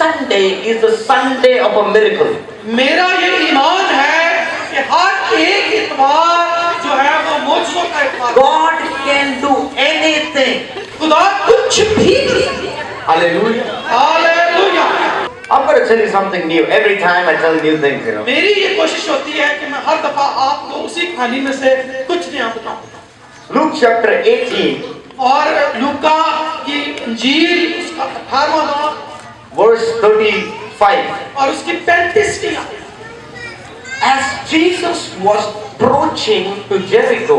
Sunday is the Sunday of a miracle. मेरा ये ईमान है कि हर एक इतवार जो है वो मौजूदों का इतवार। God can do anything. खुदा कुछ भी कर सकता है। Hallelujah. Hallelujah. I'm going to tell you something new every time I tell new things, you know. मेरी ये कोशिश होती है कि मैं हर दफा आपको उसी कहानी में से कुछ नया बताऊं। Luke chapter 18 और लूका की इंजील उसका 18वां बाब verse 35. और उसकी 35वीं आयत। As Jesus was approaching to Jericho,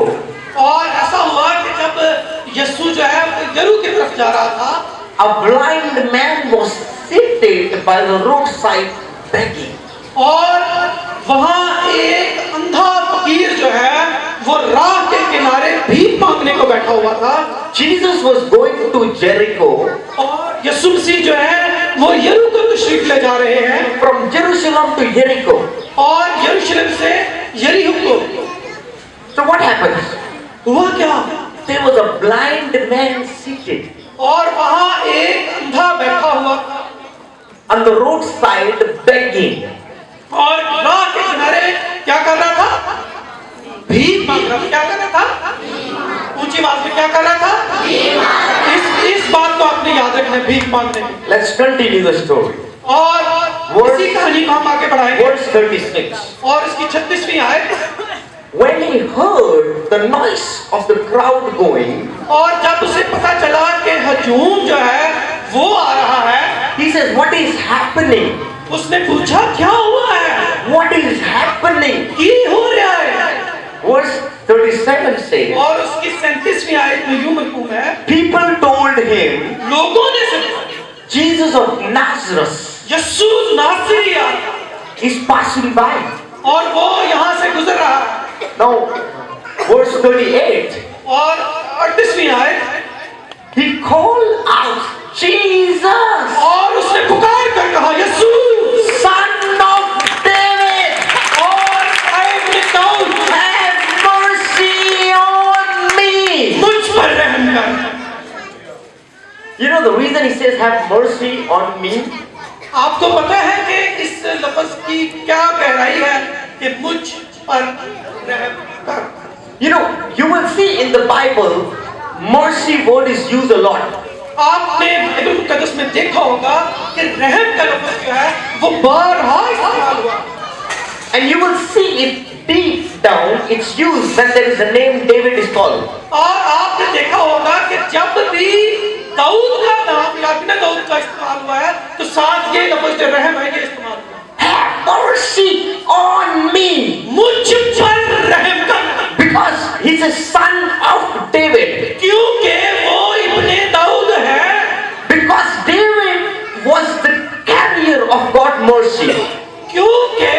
और ऐसा हुआ कि जब यीशु जो है यरीहो की तरफ जा रहा था, a blind man was seated by the roadside begging. और वहाँ एक अंधा फकीर जो है वो राह के किनारे भीख मांगने को बैठा हुआ था। Jesus was going to Jericho. और यीशु मसीह जो है वो यरीहो को तशरीफ ले जा रहे हैं। From Jerusalem to Jericho. और यरूशलेम से यरीहो को। So what happens? हुआ क्या? There was a blind man seated और वहाँ एक अंधा बैठा हुआ था on the roadside begging. और राह के किनारे क्या कर रहा था? भीख मांग रहा था। क्या कर रहा था? ऊंची आवाज में क्या कर रहा था? इस बात को आपने याद रखना है, भीख मांगने की। Let's continue the story. और इसी कहानी को हम आगे बढ़ाएंगे। Verse 36. और इसकी 36वीं आयत। When he heard the noise of the crowd going, और जब उसे पता चला कि हजूम जो है वो आ रहा है, he says, "What is happening? उसने पूछा क्या हुआ है? What is happening?" की हो रहा है? Verse 37 says, और उसकी 37वीं आयत में यूं मरकूम है, people told him, लोगों ने से Jesus of Nazareth यीशु नासरी is passing by. और वो यहाँ से गुजर रहा है। Now, verse 38, और 38वीं आयत, he called out, Jesus, और उसने पुकार कर कहा, यीशु Son of David, और ऐ Dawood, have mercy on me. मुझ पर रहम कर। You know the reason he says have mercy on me? आपको पता है कि इस लफ्ज की क्या गहराई है कि मुझ पर रहम कर। You know, you will see in the Bible, mercy word is used a lot. आपने बाइबल मुकद्दस में देखा होगा कि रहम का लफ्ज जो है वो बारहा इस्तेमाल हुआ। And you will see it deep down, it's used when there is a name David is called. और आपने देखा होगा कि जब भी दाऊद का नाम या बिना दाऊद का इस्तेमाल हुआ है तो साथ ये लफ्ज रहम है ये इस्तेमाल हुआ। Have mercy on me. मुझ पर रहम कर। Because he's a son of David. क्योंकि वो इब्ने दाऊद है। Because David was the carrier of God's mercy. क्योंकि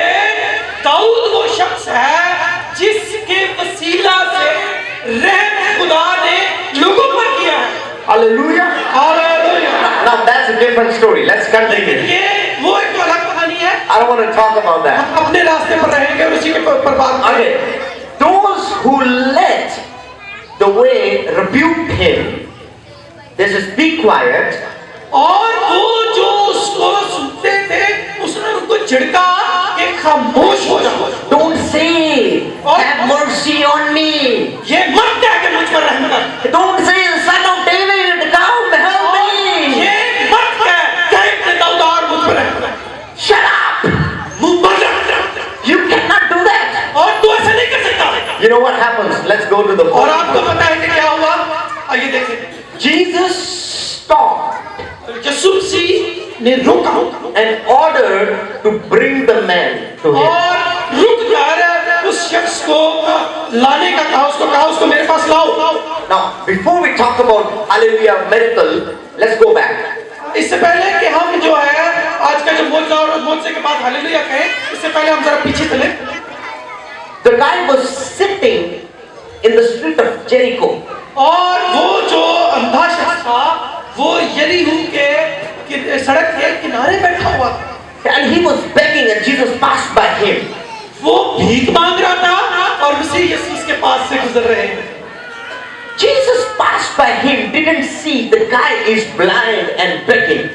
दाऊद वो शख्स है जिसके वसीला से रहम खुदा ने लोगों पर किया है। Hallelujah. Hallelujah. Now that's a different story. Let's continue. ये वो एक तो अलग कहानी है। I don't want to talk about that. हम अपने रास्ते पर रहेंगे और उसी के पर बात Okay. Those who led the way rebuked him. This is be quiet. और वो जो उसको सुनते थे उसने उनको झिड़का कि खामोश हो जाओ। Don't say have mercy on me. ये मत कह के मुझ पर रहम कर। Don't say son of David, come help me. ये मत कह कि दाऊद मुझ पर रहम कर। Shut up. मुंह बंद रख। You cannot do that. और तू ऐसा नहीं कर सकता। You know what happens? Let's go to the और point. आपको पता है कि क्या हुआ? आइए देखें। Jesus stopped यीशु मसीह ने रुका and ordered to bring the man to him. और रुक कर उस शख्स को लाने का कहा, उसको मेरे पास लाओ। Now, before we talk about hallelujah miracle, let's go back. इससे पहले कि हम जो है आज का जो मोजा और मोजे के बाद हालेलुया कहें, इससे पहले हम जरा पीछे चलें। The guy was sitting in the street of Jericho. और वो जो अंधा शख्स था वो यरीहो के सड़क के किनारे बैठा हुआ था। And he was begging and Jesus passed by him. वो भीख मांग रहा था और मसीह यीशु उसके पास से गुजर रहे हैं। Jesus passed by him, didn't see the guy is blind and begging.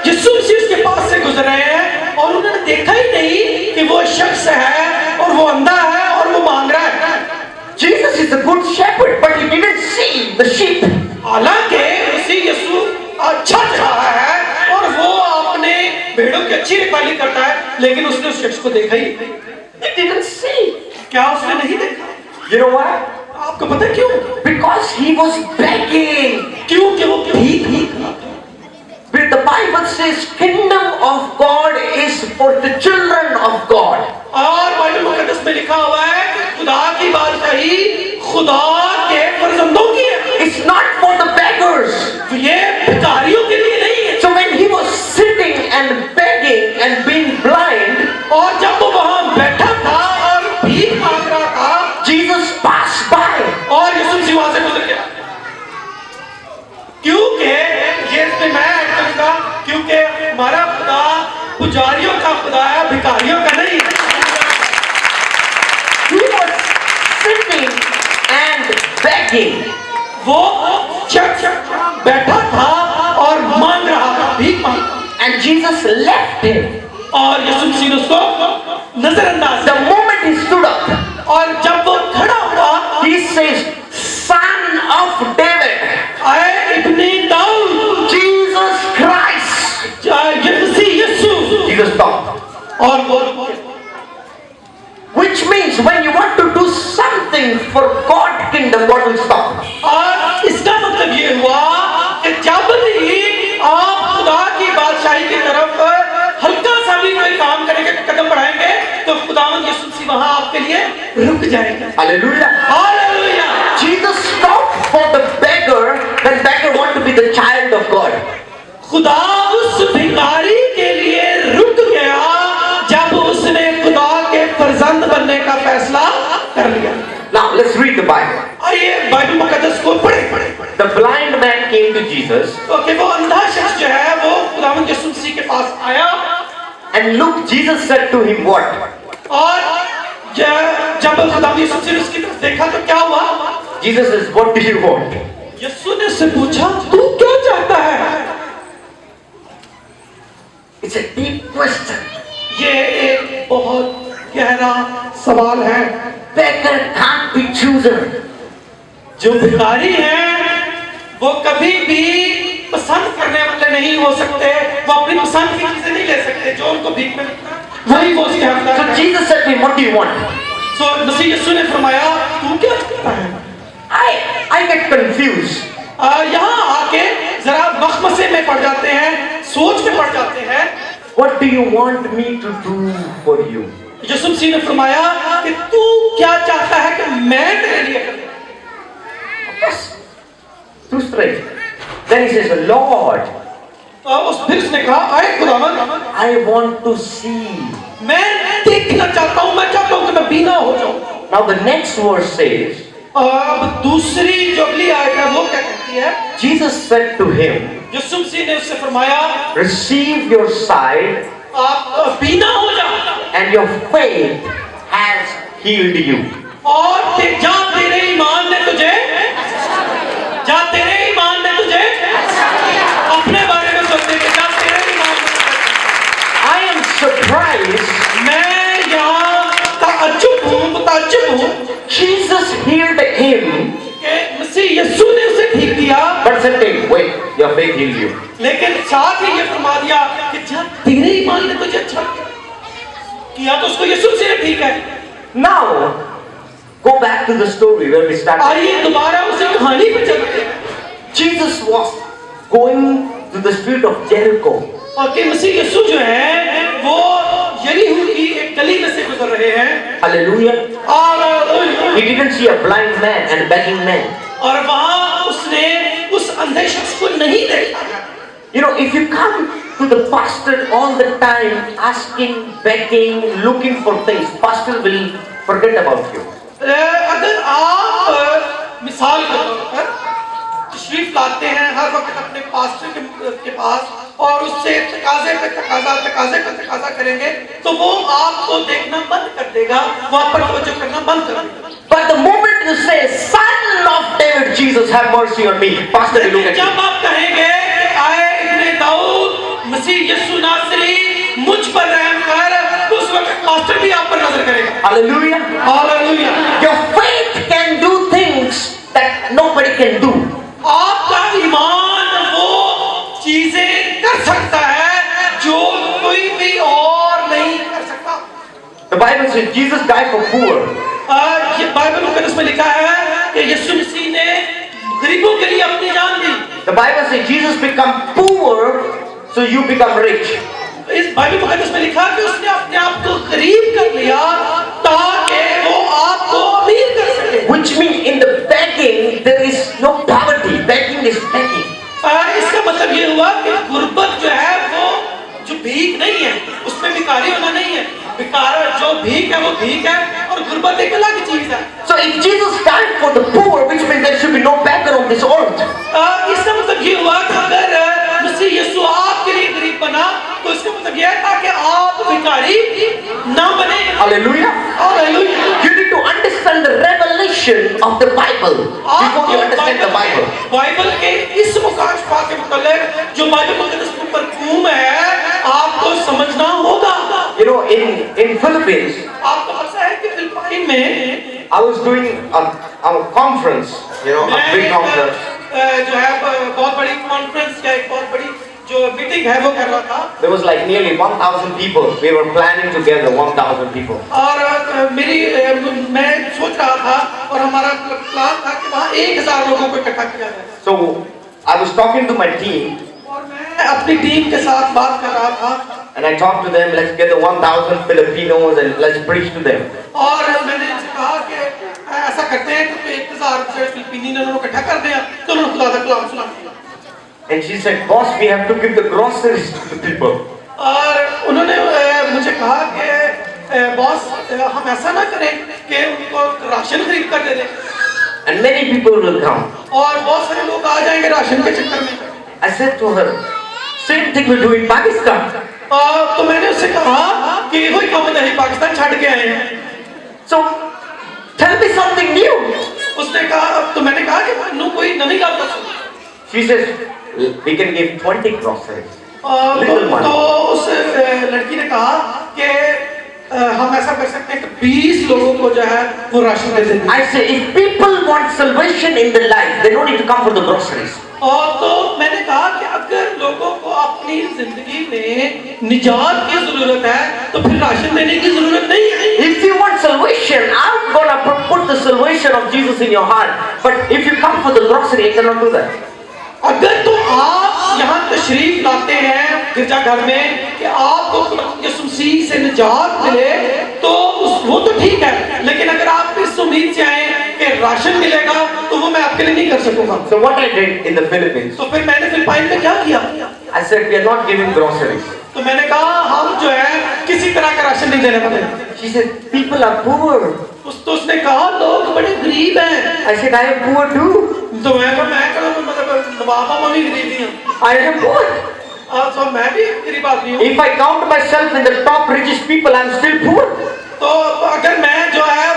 यीशु मसीह उसके पास से गुजर रहे हैं और उन्होंने देखा ही नहीं कि वो शख्स है और वो अंधा है और वो मांग रहा है। Jesus is a good shepherd, but he didn't see the sheep. हालांकि मसीह यीशु अच्छा चढ़ा है और वो अपने भेड़ों की अच्छी रखवाली करता है, लेकिन उसने उस शख्स को देखा ही नहीं। He didn't see. क्या उसने नहीं देखा? You know why? आपको पता है क्यों? Because he was begging. क्योंकि वो भीख था। But the Bible says kingdom of God is for the children of God. और बाइबल मुकद्दस में लिखा हुआ है कि खुदा की बादशाही खुदा के फर्जंदों की है। It's not for the beggars. तो ये भिखारियों के लिए नहीं है। So when he was sitting and begging and being blind, और जब वो वहां बैठा था और भीख मांग रहा था, Jesus passed by. और यीशु मसीह वहां से गुजर गया। क्योंकि ये इसमें मैं ऐड करूंगा, क्योंकि हमारा खुदा पुजारियों का खुदा है, भिखारियों का नहीं है। He was sitting and begging. वो बैठा था और मांग रहा था, भीख मांग। And Jesus left him. और यीशु मसीह ने उसको नजरअंदाज। The moment he stood up, और जब वो खड़ा हुआ, he says, Son of David, आए इब्ने दाऊद, Jesus Christ. यीशु। Jesus stopped. और वो, Which means when you want to do something for God kingdom, what will stop? और इसका मतलब ये हुआ कि जब भी आप खुदा की बादशाही की तरफ हल्का सा भी कोई काम करेंगे, कदम बढ़ाएंगे, तो खुदावंद यीशु मसीह वहां आपके लिए रुक जाएंगे। Hallelujah. Hallelujah. Jesus stopped for the beggar when beggar want to be the child of God. खुदा उस भिखारी के लिए रुक गया जब उसने खुदा के फर्जंद बनने का फैसला कर लिया। Now let's read the Bible. आइए बाइबल मुकद्दस को पढ़ें। The blind man came to Jesus. Okay, वो अंधा शख्स जो है वो खुदावंद यीशु मसीह के पास आया। And look, Jesus said to him what? और जब खुदावंद यीशु मसीह ने उसकी तरफ देखा तो क्या हुआ? Jesus says, what do you want? यीशु ने उससे पूछा, तू क्या चाहता है? It's a deep question. ये एक बहुत गहरा सवाल है। Beggar can't be chosen. जो भिखारी हैं वो कभी भी पसंद करने वाले नहीं हो सकते, वो अपनी पसंद की चीजें नहीं ले सकते, जो उनको भीख में वही वो उसके हकदार So हैं। Jesus said to him, what do you want? So मसीह यीशु ने फरमाया, तू क्या चाहता है? I get confused. यहाँ आके जरा मखमसे में पड़ जाते हैं, सोच में पड़ जाते हैं। What do you want me to do for you? यीशु मसीह ने फरमाया कि तू क्या चाहता है कि मैं तेरे लिए करूं? Yes. Too straight. Then he says, Lord, फिर उसने कहा, आए खुदावंद, I want to see. मैं देखना चाहता हूं, मैं चाहता हूं कि मैं बीना हो जाऊं। Now the next verse says, अब दूसरी जो अगली आयत है वो क्या कहती है? Jesus said to him, यीशु मसीह ने उससे फरमाया, receive your sight, आप बीना हो जाओ and your faith has healed you. और जा तेरे ईमान ने तुझे, जा तेरे ईमान ने तुझे अपने बारे में सोचने के, जा तेरे ईमान ने तुझे। I am surprised. मैं यहाँ ताज्जुब हूँ, Jesus healed him, कि मसीह यीशु ने उसे ठीक किया, but said, hey, wait, your faith healed you. लेकिन साथ ही ये फरमा दिया कि जा तेरे ईमान ने तुझे अच्छा किया, तो उसको यीशु से ठीक है। Now, go back to the story where we started. आइए दोबारा उसी कहानी पे चलते हैं। Jesus was going to the street of Jericho. और कि मसीह यीशु जो है वो यरीहो की एक गली में से गुजर रहे हैं। Hallelujah. और He didn't see a blind man and a begging man. और वहाँ उसने उस अंधे शख्स को नहीं देखा। You know, if you come to the pastor all the time, asking, begging, looking for things, pastor will forget about you. अगर आप मिसाल के तौर पर तशरीफ लाते हैं हर वक्त अपने पास्टर के पास और उससे तकाजे पे तकाजा करेंगे, तो वो आपको देखना बंद कर देगा, वो आप पर तवज्जो करना बंद कर देगा। But the moment you say, Son of David, Jesus, have mercy on me, pastor will look at you. जब आप कहेंगे, आए इब्ने दाऊद मसीह यीशु नासरी मुझ पर रहम कर, तो उस वक्त पास्टर भी आप पर नजर करेगा। Hallelujah. Hallelujah. Your faith can do things that nobody can do. आपका ईमान वो चीजें कर सकता है जो कोई भी और नहीं कर सकता। The Bible says Jesus died for poor. ये बाइबल मुकद्दस में लिखा है कि यीशु मसीह ने गरीबों के लिए अपनी जान दी। The Bible says Jesus become poor so you become rich. इस बाइबल मुकद्दस में लिखा कि उसने अपने आप को गरीब कर लिया ताकि वो आपको अमीर कर सके। Which means in the begging there is no poverty. Begging is begging. इसका मतलब ये हुआ कि गुर्बत जो है वो जो भीख नहीं है उसमें भिखारी होना नहीं है। भिकार जो भीख है वो भीख है और गुर्बत एक अलग चीज है। So if Jesus died for the poor, which means there should be no beggar on this earth. इसका मतलब ये हुआ कि अगर मसीह यीशु आपके लिए गरीब बना तो इसका मतलब ये है ताकि आप भिखारी ना बने। Hallelujah. Hallelujah. You need to understand the revelation of the Bible before you understand the Bible. Bible के इस मुकाश पा के मतलब जो बाइबल मुकद्दस में परफूम है आपको समझना होगा। You know, in Philippines, आपको पता है कि फिलिपाइन में I was doing a conference, you know, a big conference. जो है बहुत बड़ी कॉन्फ्रेंस या एक बहुत बड़ी जो मीटिंग है वो कर रहा था। There was like nearly 1,000 people. We were planning together 1,000 people. और मैं सोच रहा था और हमारा प्लान था कि वहाँ 1,000 लोगों को इकट्ठा किया जाए। So I was talking to my team. और मैं अपनी टीम के साथ बात कर रहा था। And I talked to them, let's get the 1,000 Filipinos and let's preach to them. और मैंने इनसे कहा कि ऐसा करते हैं कि 1,000 फिलिपीनी ने उन्होंने इकट्ठा कर दिया तो उन्होंने खुदा का कलाम सुना। And she said, boss, we have to give the groceries to the people. और उन्होंने मुझे कहा कि बॉस हम ऐसा ना करें कि उनको राशन खरीद कर दे दें। And many people will come. और बहुत सारे लोग आ जाएंगे राशन के चक्कर में। I said to her, same thing we do in Pakistan. तो मैंने उससे कहा कि वही काम नहीं पाकिस्तान छाड़ के आए हैं। So tell me something new. उसने कहा तो मैंने कहा कि नो कोई नई बात बताओ। She says, we can give 20 groceries. तो उस लड़की ने कहा कि हम ऐसा कर सकते हैं कि 20 लोगों को जो है वो राशन दे देंगे। I say, if people want salvation in their life, they don't need to come for the groceries. और तो मैंने कहा कि अगर लोगों को अपनी जिंदगी में निजात की जरूरत है तो फिर राशन देने की जरूरत नहीं है। If you want salvation, I'm gonna put the salvation of Jesus in your heart. But if you come for the grocery, I cannot do that. अगर तो आप यहाँ तशरीफ लाते हैं गिरजाघर में कि आपको यीशु मसीह से निजात मिले तो वो तो ठीक है, लेकिन अगर आप इस उम्मीद से आए कि राशन मिलेगा तो वो मैं आपके लिए नहीं कर सकूंगा। So what I did in the Philippines, तो फिर मैंने फिलिपाइन में क्या किया? I said we are not giving groceries. तो मैंने कहा हम जो है किसी तरह का राशन नहीं देने वाले। She said people are poor. तो उसने कहा लोग बड़े गरीब हैं। I said I am poor too. तो मैं मतलब बाबा मम्मी गरीब हैं। I am poor. तो मैं भी गरीब आदमी हूँ। If I count myself in the top richest people, I am still poor. तो अगर मैं जो है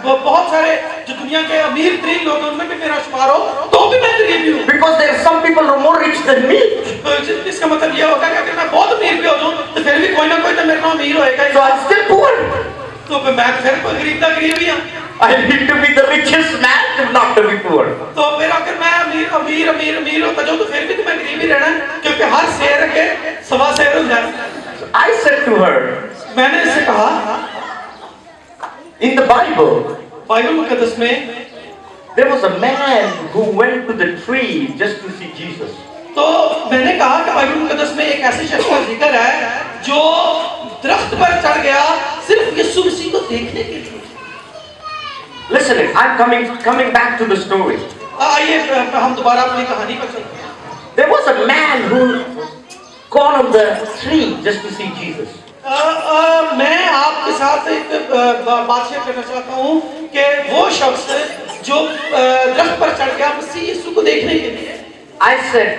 बहुत सारे जो दुनिया के अमीर तरीन लोग हैं उनमें भी मेरा शुमार हो तो भी मैं गरीब ही हूँ। Because there are some people who are more rich than me. तो इसका मतलब ये होगा कि अगर मैं बहुत अमीर भी हो जाऊँ तो फिर भी कोई ना कोई तो मेरे को अमीर होएगा। So I am still poor. तो मैं फिर गरीब ही हूँ। I need to be the richest man to not to be poor. तो फिर अगर मैं अमीर होता जाऊँ तो फिर भी तो मैं गरीब ही रहना क्योंकि हर शेर के सवा शेर हो जाए। I said to her, मैंने इससे कहा in the Bible, बाइबल मुकद्दस में there was a man who went to the tree just to see Jesus. तो मैंने कहा कि बाइबल मुकद्दस में एक ऐसे शख्स का जिक्र है जो दरख्त पर चढ़ गया सिर्फ यीशु मसीह को देखने के लिए। Listen, I'm coming back to the story. आइए हम दोबारा अपनी कहानी पर चलते हैं। There was a man who got on the tree just to see Jesus. मैं आपके साथ एक बात शेयर करना चाहता हूँ कि वो शख्स जो दरख्त पर चढ़ गया मसीह यीशु को देखने के लिए। I said,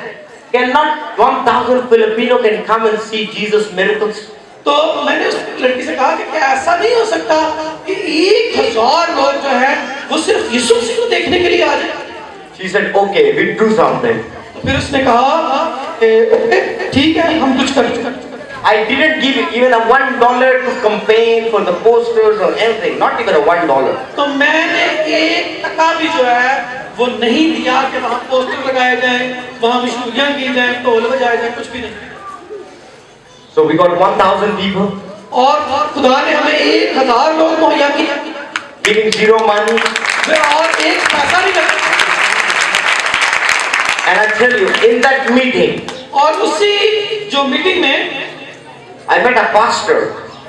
cannot 1,000 Filipino can come and see Jesus miracles? तो मैंने उस लड़की से कहा कि क्या ऐसा नहीं हो सकता कि 1,000 लोग जो है वो सिर्फ यीशु मसीह को देखने के लिए आ जाए। She said, okay, we'll do something. तो फिर उसने कहा ठीक है हम कुछ करें। I didn't give even a $1 to campaign for the posters or anything, not even a $1. तो मैंने 1 टका भी जो है वो नहीं दिया कि वहाँ पोस्टर लगाए जाएं, वहाँ मशहूरियाँ की जाएं, ढोल बजाए जाएं, कुछ भी नहीं। So we got 1,000 people और खुदा ने हमें 1,000 लोग मुहैया किए, giving zero money. और 1 पैसा नहीं लगा। And I tell you, in that meeting, और उसी जो मीटिंग में I met a pastor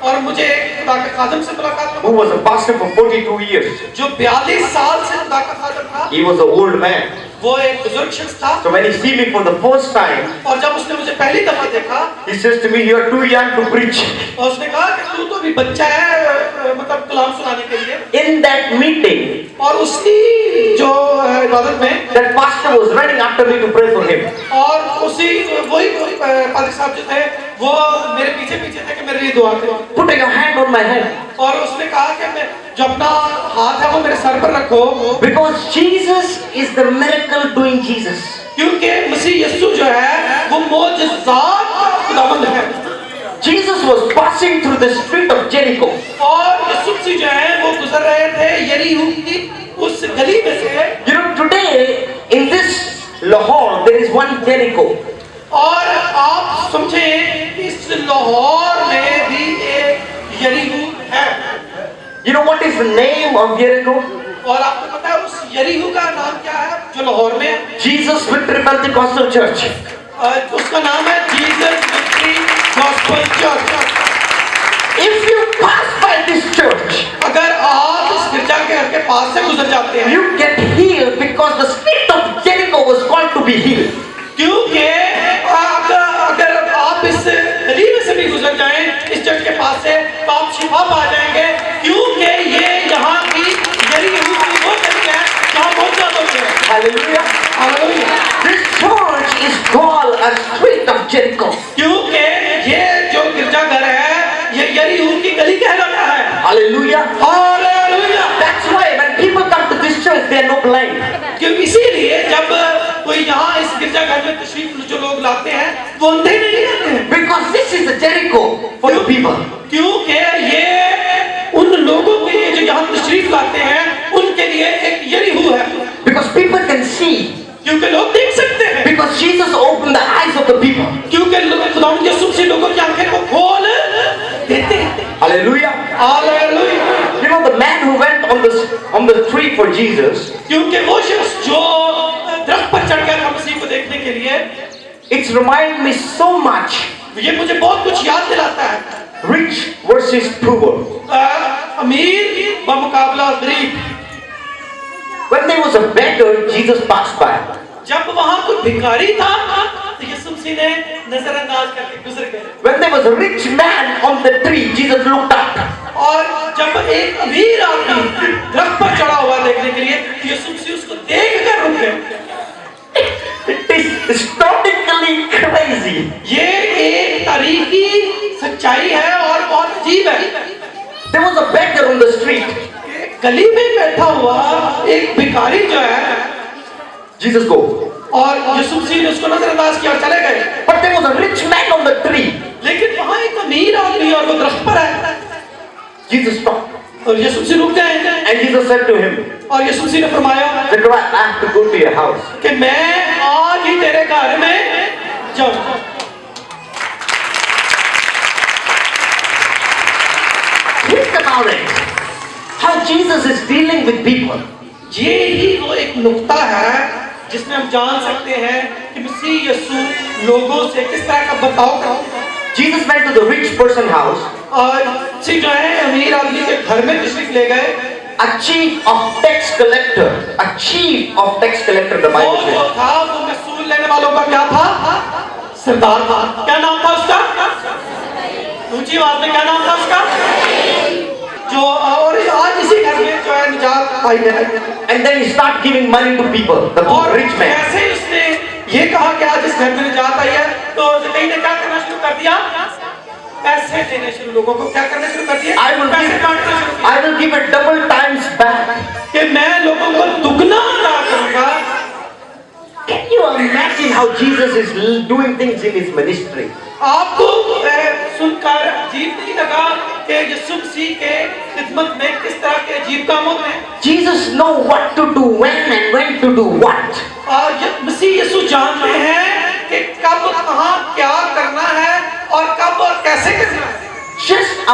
और मुझे खुदा के खादम से मुलाकात who हुई, was a pastor for 42 years. जो 42 साल से खुदा का खादम था। He was an old man. वो एक बुजुर्ग शख्स था। So when he see me for the first time, और जब उसने मुझे पहली दफा देखा, he says to me, "You are too young to preach." और उसने कहा कि तू तो अभी बच्चा है मतलब कलाम सुनाने के लिए। In that meeting, और उसकी जो इबादत में that pastor was running after me to pray for him. और उसी वही पादरी साहब जो थे वो मेरे पीछे पीछे थे कि मेरे लिए दुआ करो। Put your hand on my head. और उसने कहा कि मैं जो अपना हाथ है वो मेरे सर पर रखो, Because Jesus is the miracle doing Jesus. क्योंकि मसीह यीशु जो है वो मौजज़ात का खुदावंद है। Jesus was passing through the street of Jericho. और यीशु मसीह जो है वो गुजर रहे थे यरीहो की उस गली में से। You know, today in this Lahore there is one Jericho. और आप समझें इस लाहौर में भी एक यरीहो है। You know what is the name of Jericho? और आपको पता है उस यरीहो का नाम क्या है जो लाहौर में है? Jesus Victory Pentecostal Church. उसका नाम है Jesus victory gospel church. If you pass by this church, अगर आप इस गिरजाघर के पास से गुजर जाते हैं, you get healed because the street of Jericho was called to be healed. क्योंकि अगर आप इस गली में से भी गुजर जाएं इस चर्च के पास से तो आप शिफा पा जाएंगे, क्योंकि ये यहाँ की यरीहो की वो गली है जहाँ बहुत ज्यादा होते हैं। Hallelujah. Hallelujah. This church is called a street of Jericho. क्योंकि ये जो गिरजाघर है ये यरीहो की गली कहलाता है। Hallelujah. Hallelujah. That's why when people come to this church, they are not blind. क्योंकि इसीलिए जब कोई यहाँ इस गिरजाघर में तशरीफ जो लोग लाते हैं वो अंधे नहीं रहते हैं। Because this is the Jericho for the people. क्योंकि ये उन लोगों के लिए जो यहाँ तशरीफ लाते हैं उनके लिए एक यरीहो है। Because people can see. क्योंकि लोग देख सकते हैं। Because Jesus opened the eyes of the people. क्योंकि खुदावंद यीशु मसीह लोगों की आंखें को खोल देते हैं। Hallelujah. Hallelujah. You know the man who went on the tree for Jesus. क्योंकि वो शख्स जो दरख्त पर चढ़ गया था मसीह को देखने के लिए, It's remind me so much. ये मुझे बहुत कुछ याद दिलाता है। Rich versus poor. अमीर बमुकाबला गरीब। When there was a beggar, Jesus passed by. जब वहाँ कोई भिखारी था तो यीशु मसीह ने नजरअंदाज करके गुजर गए। When there was a rich man on the tree, Jesus looked up. और जब एक अमीर आदमी दरख्त पर चढ़ा हुआ देखने के लिए यीशु मसीह उसको देखकर रुक गए। It is historically crazy. ये एक तारीखी सच्चाई है और बहुत अजीब है। There was a beggar on the street. गली में बैठा हुआ एक भिखारी जो है, Jesus go. और यीशु मसीह ने उसको नजरअंदाज किया और चले गए। But there was a rich man on the tree. लेकिन वहाँ एक अमीर आदमी और वो दरख्त पर है। Jesus stopped. और यीशु मसीह रुक गए। And Jesus said to him, और यीशु मसीह ने फरमाया "Zechariah, I have to go to your house." कि मैं आज ही तेरे घर में जाऊँ। Think about it. How Jesus is dealing with people. ये ही वो एक नुक्ता है जिसमें हम जान सकते हैं कि मसीह यीशु लोगों से किस तरह का बर्ताव करता है। Jesus went to the rich person's house. और मसीह जो है अमीर आदमी के घर में तशरीफ ले गए। A chief of tax collector. A chief of tax collector. The वो Bible जो says. था वो महसूल लेने वालों का क्या था? सरदार था। क्या नाम था उसका? ऊंची आवाज में क्या नाम था उसका? जो और आज इसी घर में जो है निजात आई है। And then he start giving money to people. The और rich man. कैसे उसने ये कहा कि आज इस घर में निजात आई है तो ज़कई ने क्या करना शुरू कर दिया? पैसे देने शुरू लोगों को क्या करना शुरू कर दिया? पैसे बांटना शुरू किया। I will give it double times back. कि मैं लोगों को दुगना अदा करूंगा। Can you imagine how how Jesus is doing things in his ministry. आपको सुनकर अजीब नहीं लगा कि यीशु मसीह के खिदमत में किस तरह के अजीब काम होते हैं? Jesus know what to do when and when to do what. मसीह यीशु जानते हैं कि कब कहाँ क्या करना है और कब और कैसे करना है. Just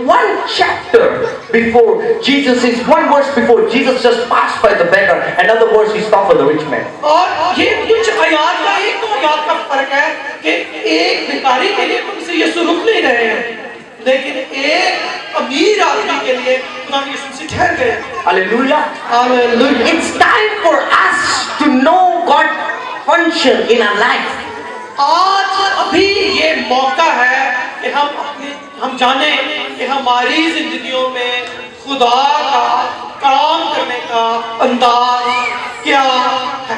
one chapter before Jesus is one verse before Jesus just passed by the beggar. Another verse he stopped for the rich man. और ये कुछ आयत का एक तो आयत का फर्क है कि एक भिखारी के लिए तो मसीह यीशु रुक नहीं रहे हैं, लेकिन एक अमीर आदमी के लिए खुदा ने यीशु मसीह ठहर गए. Hallelujah. Hallelujah. It's time for us to know God function in our life. आज अभी ये मौका है कि हम जाने कि हमारी जिंदगियों में खुदा का काम करने का अंदाज क्या है.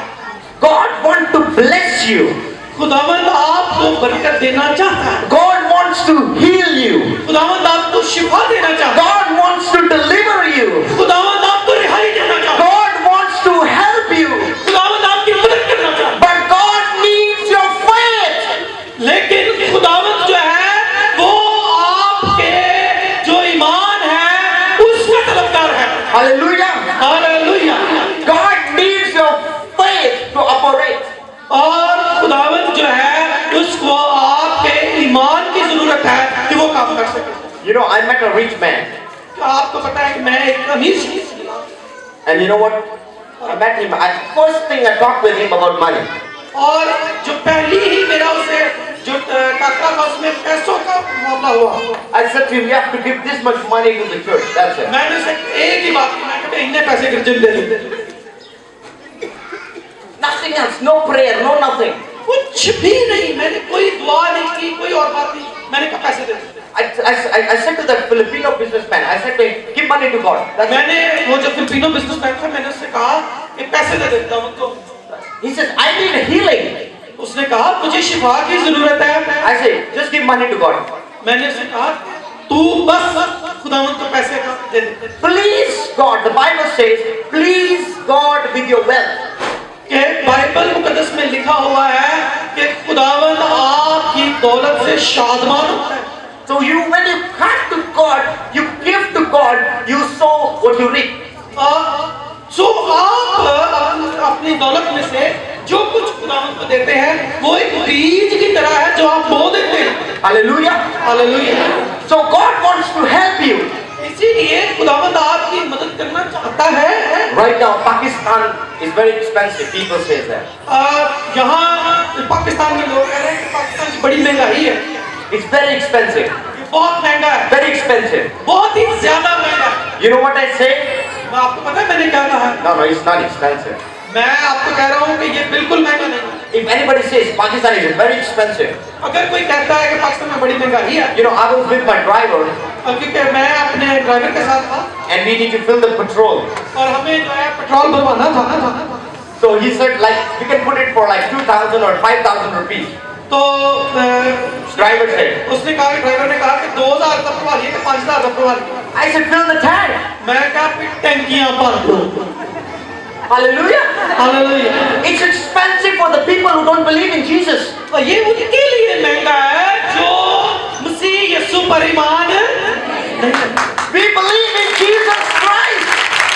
God wants to bless you. खुदावंद आपको बरकत देना चाहता है. God wants to heal you. खुदावंद आपको शिफा देना चाहता है. God wants to deliver you. खुदावंद आपको रिहाई देना चाहता है. God wants to help you. खुदावंद आपकी मदद करना चाहता है. But God needs your faith. लेकिन खुदावंद जो है वो आपके जो ईमान है उसका तलबगार है. Hallelujah. Hallelujah. God needs your faith to operate. और खुदावंद जो है उसको आपके ईमान की जरूरत है कि वो काम कर सके. You know, I met a rich man. आपको पता है कि मैं एक अमीर शख्स मिला. And you know what? I met him. First thing I talked with him about money. और जो पहली ही मेरा उसे जो टकरा था उसमें पैसों का मामला हुआ. I said to him, you have to give this much money to the church. That's it. मैंने उसे एक ही बात की, मैं कहा इतने पैसे गिरजन दे दे. Nothing else. No prayer. No nothing. कुछ भी नहीं. मैंने कोई दुआ नहीं की, कोई और बात नहीं. मैंने कहा पैसे दे दे. I said to that Filipino businessman, I said to him, give money to God. That's it. मैंने वो जो फिलिपिनो बिजनेसमैन था मैंने उससे कहा कि पैसे दे देता हूँ तो. He says, I need healing. उसने कहा मुझे शिफा की जरूरत है. I say, just give money to God. मैंने उससे कहा तू बस खुदावंद को पैसे का दे दे. Please God. The Bible says, please God with your wealth. कि बाइबल मुकद्दस में लिखा हुआ है कि खुदावंद आपकी दौलत से शादमान होता है. So when you come to God, you give to God, you sow what you reap. सो आप अपनी दौलत में से जो कुछ खुदावंद को देते हैं वो एक बीज की तरह है जो आप बो देते हैं. Hallelujah. Hallelujah. So God wants to help you. इसीलिए खुदावंद आपकी मदद करना चाहता है. Right now, Pakistan is very expensive. People say that. यहाँ पाकिस्तान में लोग कह रहे हैं कि पाकिस्तान की बड़ी महंगाई है. It's very expensive. बहुत महंगा है. Very expensive. बहुत ही ज्यादा महंगा है. You know what I say? मैं आपको पता है मैंने क्या कहा? No, it's not expensive. मैं आपको कह रहा हूँ कि ये बिल्कुल महंगा नहीं. If anybody says Pakistan is very expensive, अगर कोई कहता है कि पाकिस्तान में बड़ी महंगाई है, you know, I was with my driver, क्योंकि मैं अपने ड्राइवर के साथ था and we need to fill the petrol. और हमें जो है पेट्रोल भरवाना था. So he said, like, we can put it for like 2,000 or 5,000 rupees. तो Driver said. उसने कहा कि ड्राइवर ने कहा कि 2,000 तक भरवा लिए कि 5,000 तक भरवा लिए. I said, fill the tank. मैं कहा फिर टंकियां भर दो. Hallelujah. Hallelujah. It's expensive for the people who don't believe in Jesus. और ये उनके लिए महंगा है जो मसीह यीशु पर ईमान नहीं रखते. We believe in Jesus Christ.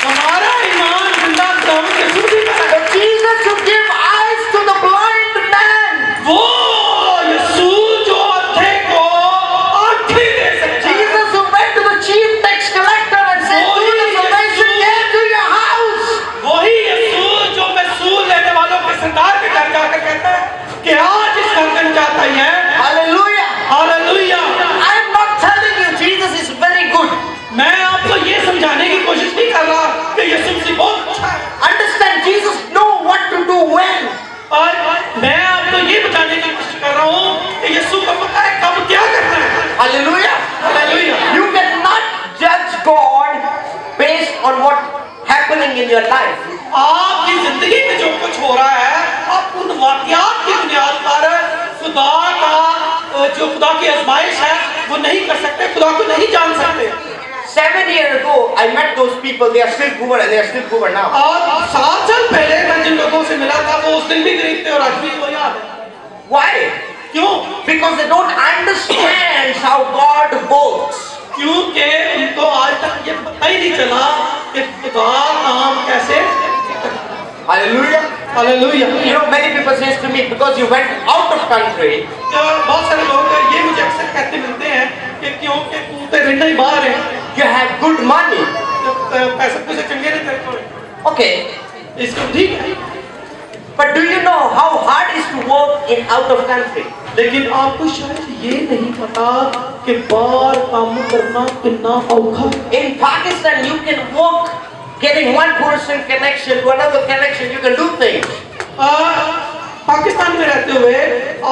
हमारा ईमान जिंदा खुदावंद यीशु जी पर है. The Jesus who gave eyes to the blind man. वो यीशु जो अंधे को आंखें दे सकता है. Jesus who went to the chief tax collector and said, do the salvation came to your house. वही यीशु जो महसूल लेने वालों के सरदार के घर जाकर कहता है कि आज इस घर में जाता ही है. Hallelujah. Hallelujah. I am not telling you Jesus is very good. मैं आपको ये समझाने की कोशिश नहीं कर रहा कि यीशु मसीह बहुत अच्छा है. Understand, Jesus know what to do when. और मैं आपको ये बताने की कोशिश कर रहा हूँ कि यीशु को पता है कब क्या करना है. Hallelujah. Hallelujah. You cannot judge God based on what happening in your life. आपकी जिंदगी में जो कुछ हो रहा है आप उन वाकयात की बुनियाद पर खुदा का जो खुदा की आजमाइश है वो नहीं कर सकते. खुदा को नहीं जान सकते. 7 years ago, I met those people. They are still poor and they are still poor now. और 7 साल पहले मैं जिन लोगों से से मिला था वो उस दिन भी गरीब थे और आज भी वो याद है। Why? क्यों? Because they don't understand how God works. क्योंकि उनको आज तक ये पता ही नहीं चला कि खुदा काम कैसे। Hallelujah. Hallelujah. You know, many people say to me, because you went out of country, बहुत सारे लोग ये मुझे अक्सर कहते मिलते हैं कि क्योंकि तू तो रहना ही बाहर है, you have good money. पैसे पूसे चंगे रहते हैं। Okay. इसको ठीक है। But do you know how hard it is to work in out of country? लेकिन आपको शायद ये नहीं पता कि बाहर काम करना कितना औखा। In Pakistan, you can work getting one person connection to another connection. You can do things. Pakistan में रहते हुए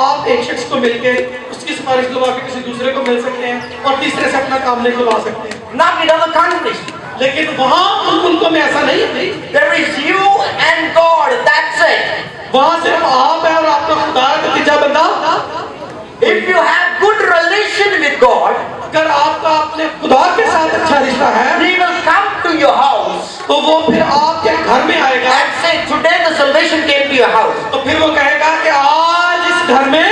आप एक शख्स को मिलकर उसकी सिफारिश दबा के किसी दूसरे को मिल सकते हैं और तीसरे से अपना काम निकलवा सकते हैं। Not in other countries. लेकिन वहाँ उन मुल्कों में ऐसा नहीं है। There is you and God. That's it. वहाँ सिर्फ आप है और आपका खुदा का तीसरा बंदा। If you have good relation with God, अगर आपका अपने खुदा के साथ अच्छा रिश्ता है, He will come to your house तो वो फिर आपके घर में आएगा and say, "Today the salvation came to your house." तो फिर वो कहेगा कि आज इस घर में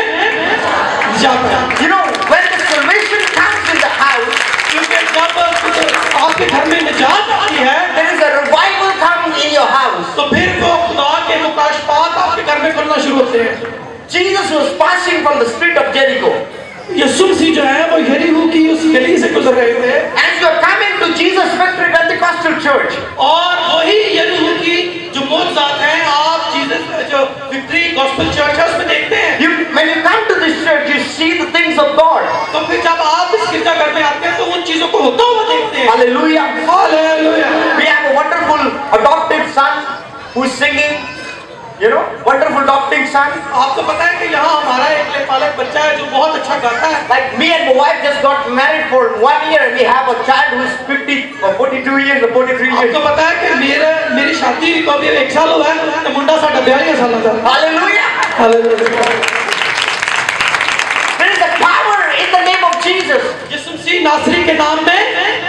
जाता है। You know, when the salvation comes in the house, क्योंकि जब आपके घर में निजात आती है, there is a revival coming in your house. तो फिर वो खुदा के मुकाशफात आपके घर में करना शुरू होते हैं। Jesus was passing from the street of Jericho. यीशु मसीह जो है वो यरीहो की उस गली से गुजर रहे थे। As you are coming to Jesus Victory Pentecostal Church, और वही यरीहो की जो मौजूदात हैं आप जीसस जो विक्ट्री गॉस्पेल चर्च है उसमें देखते हैं। when you come to this church, you see the things of God. तो फिर जब आप इस गिरजाघर में आते हैं तो उन चीजों को होता हुआ देखते हैं। Hallelujah. Hallelujah. We have a wonderful adopted son who is singing. You know, wonderful adopting son. आपको पता है कि यहाँ हमारा एक लेपालक बच्चा है जो बहुत अच्छा गाता है। Like me and my wife just got married for 1 year and we have a child who is 50 or 42 years or 43 years. आपको पता है कि मेरी शादी को अभी 1 साल हुआ है तो मुंडा साढ़ा 42 साल का। Hallelujah. Hallelujah. There is a power in the name of Jesus. यीशु मसीह नासरी के नाम में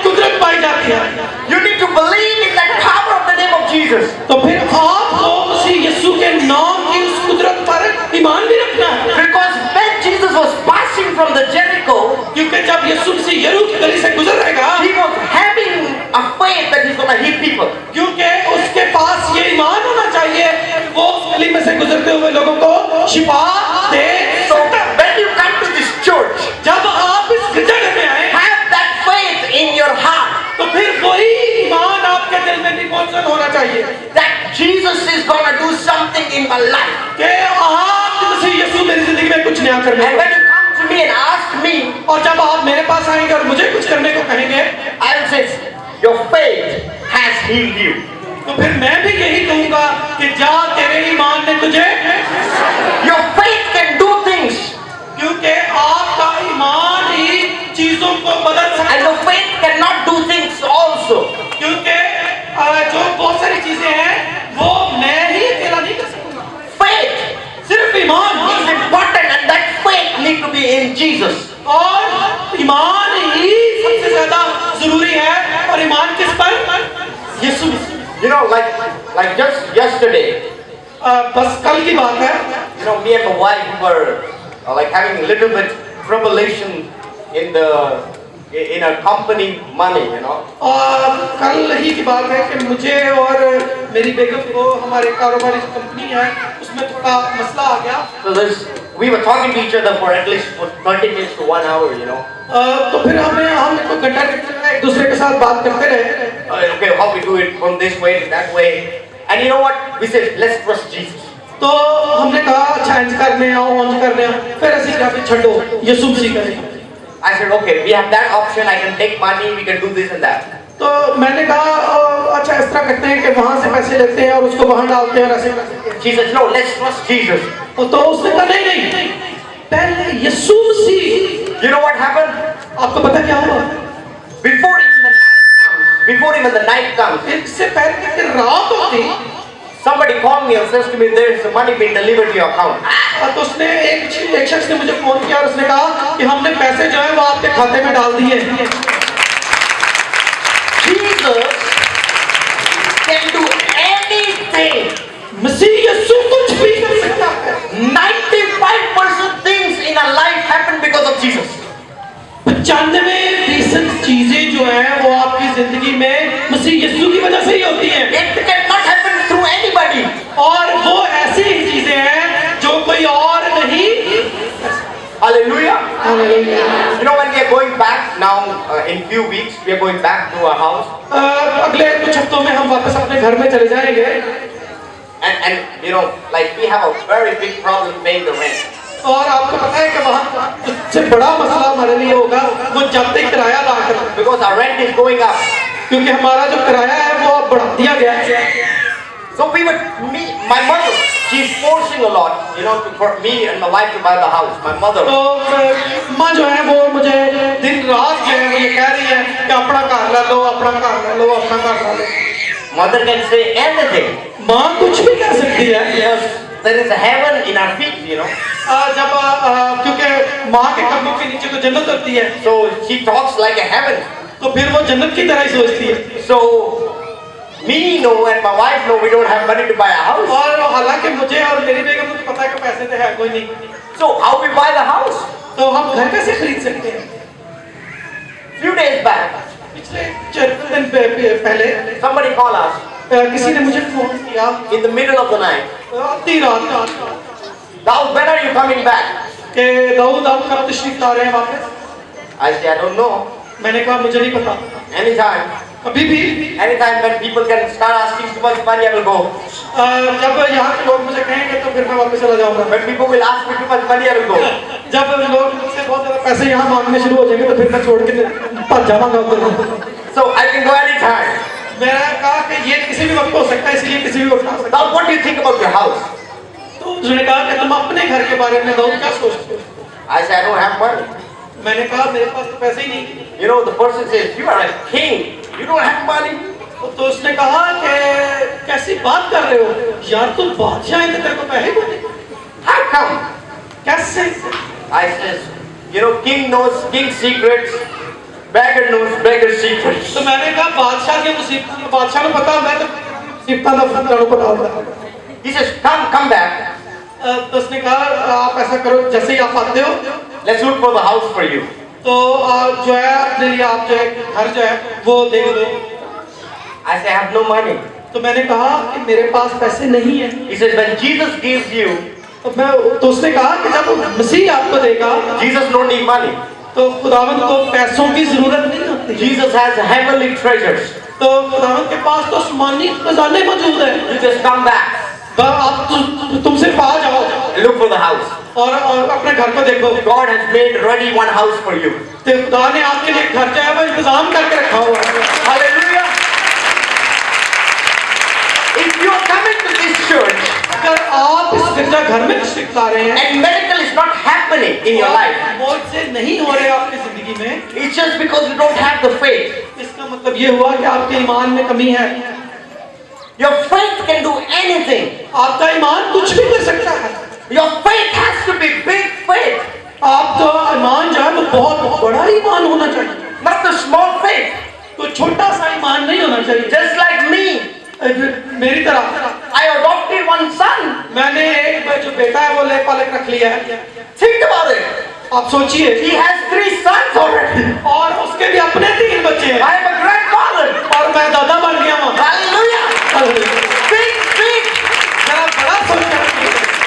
कुदरत पाई जाती है। You need to believe in that power of the name of Jesus. तो फिर आपको मसीह यीशु के नाम की उस कुदरत पर ईमान भी रखना है। Because when Jesus was passing from the Jericho, क्योंकि जब यीशु मसीह यरीहो की गली से गुजर रहेगा, he was having a faith that he's going to heal people. क्योंकि उसके पास ये ईमान होना चाहिए वो उस गली में से गुजरते हुए लोगों को शिफा दे। So when you come to this church, जब आप इस गिरजाघर में आए, have that faith in your heart तो फिर वही ईमान आपके दिल में निपोषण होना चाहिए that Jesus is going to do something in my life. कि आज मसीह यीशु मेरी जिंदगी में कुछ नया करने And when you come to me and ask me, और जब आप मेरे पास आएंगे और मुझे कुछ करने को कहेंगे, I will say, your faith has healed you. तो फिर मैं भी यही कहूंगा कि जा तेरे ईमान ने तुझे, Your faith can do things. क्योंकि आपका ईमान ही चीजों को बदल सकता And है। your faith cannot do things also. क्योंकि जो बहुत सारी चीजें हैं वो मैं ही अकेला नहीं कर सकूंगा। Faith सिर्फ ईमान is important and that faith need to be in Jesus. और ईमान ही सबसे ज्यादा जरूरी है। और ईमान किस पर? यीशु मसीह। You know, like just yesterday, बस कल की बात है। you know, me and my wife were like having a little bit tribulation in our company money, you know. और कल ही की बात है कि मुझे और मेरी बेगम को हमारे कारोबारी जो कंपनी है उसमें थोड़ा मसला आ गया। So we were talking to each other for at least 30 minutes to 1 hour, you know. तो फिर हम कोई घंटा एक दूसरे के साथ बात करते रहे। Okay, how we do it from this way to that way. And you know what? We said, let's trust Jesus. तो हमने कहा अच्छा इंज करने आओ ऑन करने आओ फिर ऐसी कहा कि छोड़ो यीशु मसीह करेगा। I said, okay, we have that option. I can take money. We can do this and that. तो मैंने कहा अच्छा इस तरह करते हैं कि वहाँ से पैसे लेते हैं और उसको वहाँ डालते हैं और ऐसे करते हैं। She said, no, let's trust Jesus. तो उसने कहा नहीं पहले यीशु मसीह। You know what happened? आपको पता क्या हुआ? Before even the night comes, इससे पहले कि रात होती, somebody called me and says to me, there is money being delivered to your account. तो उसने एक शख्स ने मुझे फोन किया और उसने कहा कि हमने पैसे जो है वो आपके खाते में डाल दिए। Jesus can do anything. मसीह यीशु 95% चीजें जो हैं वो आपकी जिंदगी में मसीह यीशु की वजह से ही होती हैं। It cannot happen through anybody. और वो ऐसी ही चीजें हैं जो कोई और नहीं। Hallelujah. Hallelujah. You know, when we are going back now, in few weeks, we are going back to our house. अगले कुछ हफ्तों में हम वापस अपने घर में चले जाएंगे। And you know, like we have a very big problem paying the rent. और आपको पता है कि वहाँ सबसे बड़ा मसला हमारे लिए होगा वो जब तक किराया अदा करना, Because our rent is going up. क्योंकि हमारा जो किराया है वो अब बढ़ा दिया गया है। So my mother, she's forcing a lot, you know, for me and my wife to buy the house. My mother. तो माँ जो है वो मुझे दिन रात जो है वो ये कह रही है कि अपना घर ले लो, अपना घर ले लो, अपना घर ले लो। Mother can say anything. माँ कुछ भी कह सकती है। Yes, there is a heaven in our feet, you know. जब क्योंकि माँ के कदमों के नीचे तो जन्नत होती है, So she talks like a heaven. तो फिर वो जन्नत की तरह ही सोचती है। So me know and my wife know we don't have money to buy a house. और हालांकि मुझे और मेरी बेगम को तो पता है कि पैसे तो है कोई नहीं, So how we buy the house? तो हम घर कैसे खरीद सकते हैं? Few days back, पिछले 4 दिन पहले somebody called us किसी ने मुझे फोन किया in the middle of the night. आधी रात Daud, when are you coming back? कि दाऊद आप कब तशरीफ ला रहे हैं वापस? I said, I don't know. मैंने कहा मुझे नहीं पता, Anytime. अभी भी। Anytime when people can start asking too much money, I will go. जब यहाँ के लोग मुझे कहेंगे तो फिर मैं वापस चला जाऊँगा। When people will ask me too much money, I will go. जब लोग मुझसे बहुत ज़्यादा पैसे यहाँ मांगने शुरू हो जाएंगे तो फिर मैं छोड़ के भाग जाऊँगा उधर। So I can go anytime. मैंने कहा कि ये किसी भी वक्त हो सकता है, इसलिए किसी भी वक्त आ सकता है। Now what do you think about your house? तो उसने कहा कि तुम अपने घर के बारे में दाऊद क्या सोचते हो? I said, I don't have money. मैंने कहा मेरे पास तो पैसे ही नहीं। You know, the person says, you are a king. You don't have money. तो उसने कहा कि कैसी बात कर रहे हो यार, तुम बादशाह हैं तो तेरे को पैसे को नहीं। How come? कैसे? I says, you know, king knows king's secrets. Beggar knows beggar's secrets. तो मैंने कहा बादशाह की मुसीबत बादशाह को पता, मैं तो मुसीबत को पता होता। He says, come back. तो उसने कहा आप ऐसा करो, जैसे ही आप आते हो Let's look for the house for you. तो जो है अपने लिए आप जो है घर जो है वो देख लो। I say, I have no money. तो मैंने कहा कि मेरे पास पैसे नहीं है। He says, when Jesus gives you, तो उसने कहा कि जब मसीह आपको देगा, Jesus don't need money. तो खुदावंद को पैसों की जरूरत नहीं होती। Jesus has heavenly treasures. तो खुदावंद के पास तो आसमानी खजाने मौजूद है। You just come back. आप तुम सिर्फ आ जाओ, Look for the house. और अपने घर को देखो। God has made ready one house for you. तो खुदा ने आपके लिए घर जो है वो इंतजाम करके रखा हुआ है। Hallelujah. If you are coming to this church, अगर आप इस गिरजा घर में तशरीफ ला रहे हैं and miracle is not happening in your life, मौत से नहीं हो रहे आपकी जिंदगी में, it's just because you don't have the faith. इसका मतलब ये हुआ कि आपके ईमान में कमी है। Your faith can do anything. आपका ईमान कुछ भी कर सकता है। Your faith has to be big faith, आपका ईमान जो है वो बहुत बड़ा ईमान होना चाहिए, not the small faith. तो छोटा सा ईमान नहीं होना चाहिए। Just like me, मेरी तरह I adopted one son. मैंने एक जो बेटा है वो ले पालक रख लिया है। Think about it. आप सोचिए, He has 3 sons already. और उसके भी अपने 3 बच्चे हैं, I am a grandfather. और मैं दादा बन गया हूँ। Hallelujah. Big faith. जरा बड़ा सोचना।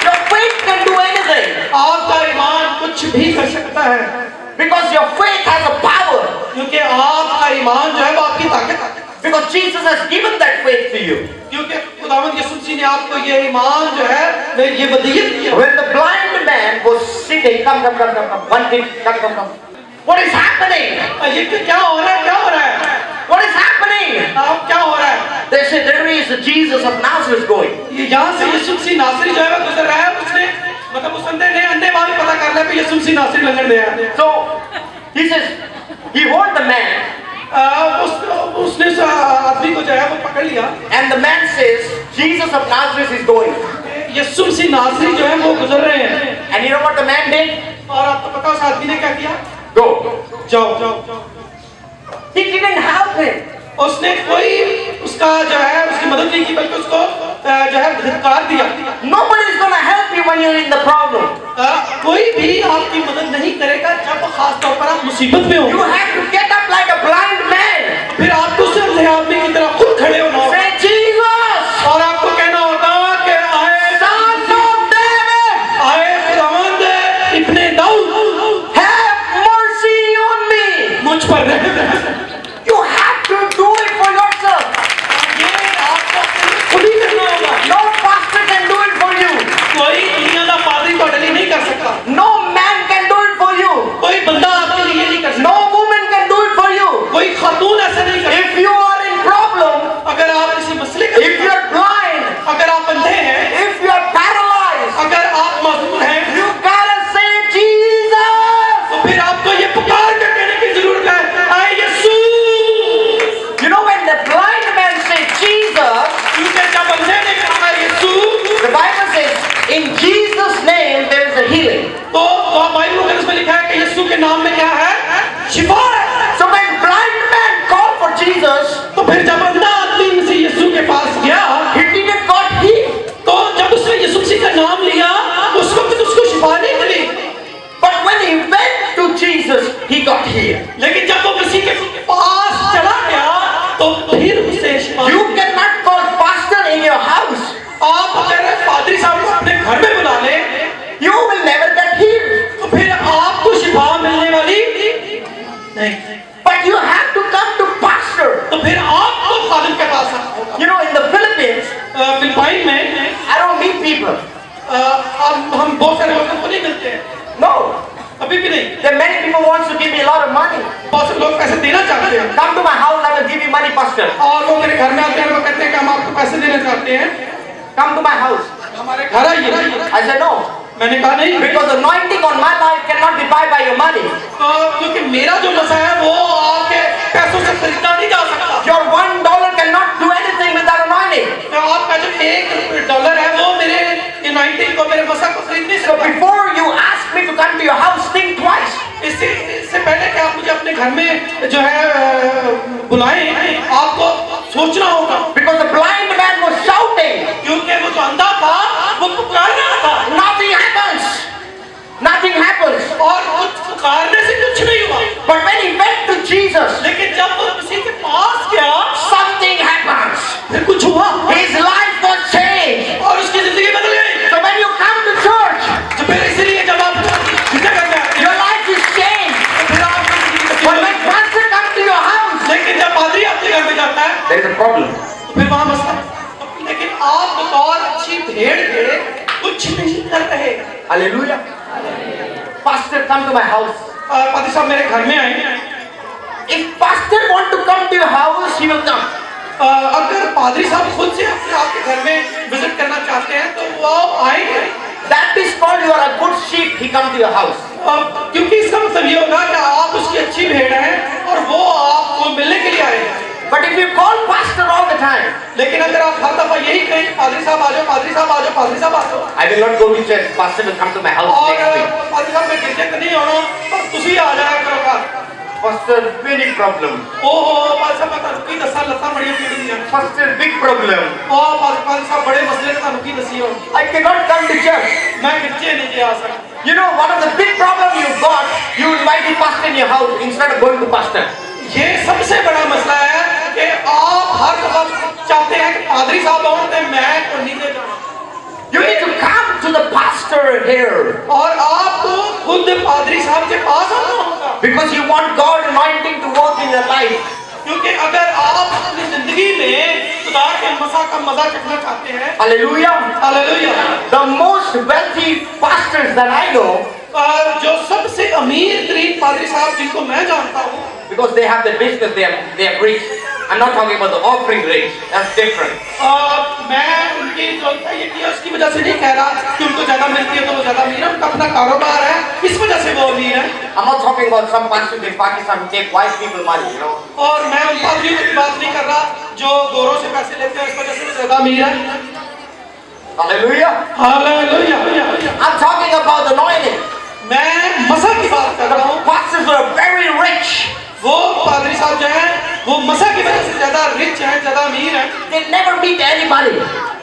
Your faith can do anything. आपका ईमान कुछ भी कर सकता है, Because your faith has a power. क्योंकि आपका ईमान जो है वो आपकी ताकत है। Because Jesus has given that faith to you. क्योंकि खुदावंद यीशु मसीह ने आपको ये ईमान जो है ये वदीयत दी है। When the blind man was sitting, come. One kid, come. What is happening? ये क्या हो रहा है? क्या हो रहा है? What is happening? आप क्या हो रहा है? They said there is a Jesus of Nazareth going. ये यहाँ से यीशु मसीह नासरी जो है वो गुजर रहा है। उसने मतलब उस अंधे बात पता कर लिया कि यीशु मसीह नासरी लंगड़ गया। So he says, he heard the man. उसने उस आदमी को जो है वो पकड़ लिया। And the man says, Jesus of Nazareth is going. यीशु मसीह नासरी जो है वो गुजर रहे हैं। And you know what the man did? और आपको पता उस आदमी ने क्या किया? Go. जाओ। He didn't help him. उसने कोई उसका जो है उसकी मदद नहीं की, बल्कि उसको जो है धिक्कार दिया। Nobody is going to help you when you're in the problem. कोई भी आपकी मदद नहीं करेगा जब खास तौर पर आप मुसीबत में हो। You have to get up like a blind man. फिर आपको उस अंधे आदमी की तरह खुद खड़े होना होगा। Say Jesus. और आपको कहना होगा कि आए Son of David. आए खुदावंद इब्ने Dawood, Have mercy on me. मुझ पर रहम। You have to do it for yourself. ये आपको खुद ही करना होगा। No pastor can do it for you. कोई दुनिया का पादरी तो डली नहीं कर सकता। No man can do it for you. कोई बंदा आपके लिए नहीं कर सकता। No woman can do it for you. कोई खातून ऐसा नहीं कर If you are in problem, सकता। अगर आप किसी मसले का, if you are blind, अगर आप अंधे हैं, if you are paralyzed, अगर आप मजबूर हैं, you gotta say Jesus. तो फिर आपको ये पुकार कर कहने की जरूरत है, आए यीशु। You know when the blind man said Jesus, क्योंकि जब अंधे ने कहा यीशु, the Bible says in Jesus' name there is a healing. तो बाइबल में लिखा है कि यीशु के नाम में क्या है? शिफा है। So when blind man called for Jesus, तो फिर जब अंधा आदमी मसीह यीशु के पास गया, he didn't got healed. तो जब उसने यीशु मसीह का नाम लिया, उस वक्त उसको शिफा नहीं मिली। But when he went to Jesus, he got healed. लेकिन जब वो मसीह के पास चला गया, तो फिर उसे शिफा। You cannot call pastor in your house. आप अगर पादरी साहब को अपने घर में बुला ले, You will never get healed. तो फिर आपको शिफा मिलने वाली नहीं। But you have to come to pastor. तो फिर आपको खालिद के पास आना होगा। You know in the Philippines, Philippine में I don't meet people. हम बहुत सारे लोगों को नहीं मिलते हैं, No. अभी भी नहीं। There are many people wants to give me a lot of money. बहुत से लोग पैसे देना चाहते हैं, Come to my house, I will give you money, pastor. और वो मेरे घर में आते हैं, वो कहते हैं कि हम आपको पैसे देना चाहते हैं, Come to my house. हमारे घर आइए। I said no. मैंने कहा नहीं, Because the anointing on my life cannot be bought by your money. क्योंकि मेरा जो नशा है वो आपके पैसों से खरीदा नहीं जा सकता। Your $1 cannot do anything without anointing. तो आपका जो $1 है वो मेरे anointing को, मेरे मसा को खरीद नहीं So सकता। before you ask me to come to your house, think twice. इससे पहले कि आप मुझे अपने घर में जो है बुलाएं, आपको सोचना होगा। Because the blind man was shouting. क्योंकि वो जो अंधा था वो पुकार रहा था, Nothing happens. Nothing happens. और कुछ पुकारने से कुछ नहीं हुआ। But when he went to Jesus, लेकिन जब वो किसी के पास गया, something happens. फिर कुछ हुआ His life was changed. और उसकी जिंदगी बदल गई। So when you come to church, तो फिर इसीलिए जब आप गिरजा करते हैं, your life is changed. तो फिर आपकी जिंदगी बदल But गई। when pastor comes to your house, लेकिन जब पादरी आपके घर में जाता है, there is a problem. तो फिर वहां मसला। लेकिन आप बतौर अच्छी भेड़ के कुछ नहीं कर रहे। Hallelujah. Pastor, come to my house. पादरी साहब मेरे घर में आए। If pastor want to come to your house, he will come. अगर पादरी साहब खुद से आपके घर में विजिट करना चाहते हैं तो वो आएंगे। That is called you are a good sheep. He come to your house. क्योंकि इसका मतलब ये होगा कि आप उसकी अच्छी भेड़ हैं और वो आपको मिलने के लिए आएगा। But if you call pastor all the time, लेकिन अगर आप हर दफा यही कहें पादरी साहब आ जाओ, पादरी साहब आ जाओ, पादरी साहब आ जाओ, I will not go to church. Pastor will come to my house और next week. पादरी साहब मैं गिरजे तो नहीं होना, पर तुसी आ जाया करोगा। Pastor, many problem. ओहो पादरी साहब मैं की दसा लता बड़ी पीड़ी दी है। Pastor, big problem. ओ पादरी साहब बड़े मसले का की दसी हो। I cannot come to church. मैं गिरजे नहीं जा सकता। You know, one of the big problem you got, you invite the pastor in your house instead of going to pastor. ये सबसे बड़ा मसला है कि आप हर दफा चाहते हैं कि पादरी साहब आओ तो मैं तो नहीं दे जाऊँ। You need to come to the pastor here. और आपको खुद पादरी साहब के पास आना होगा। Because you want God anointing to work in your life. क्योंकि अगर आप अपनी जिंदगी में खुदा के मसा का मजा चखना चाहते हैं, Hallelujah. Hallelujah, The most wealthy pastors that I know, जो सबसे अमीर तरीन पादरी साहब जिनको मैं जानता हूँ, because they have the business, they are rich. I'm not talking about the offering rich. That's different. मैं उनकी जो ये किया उसकी वजह से नहीं कह रहा कि उनको ज्यादा मिलती है तो वो ज्यादा अमीर है, उनका अपना कारोबार है, इस वजह से वो अमीर है। I'm not talking about some pastors in Pakistan who take white people money, you know. और मैं उन पादरियों की बात नहीं कर रहा जो गोरों से पैसे लेते हैं, इस वजह से वो ज्यादा अमीर है। Hallelujah. Hallelujah. I'm talking about the anointing. मैं मसा की बात कर रहा हूँ। Pastors were very rich. वो पादरी साहब जो हैं वो मसा की वजह से ज्यादा रिच हैं, ज्यादा अमीर हैं। They never meet anybody.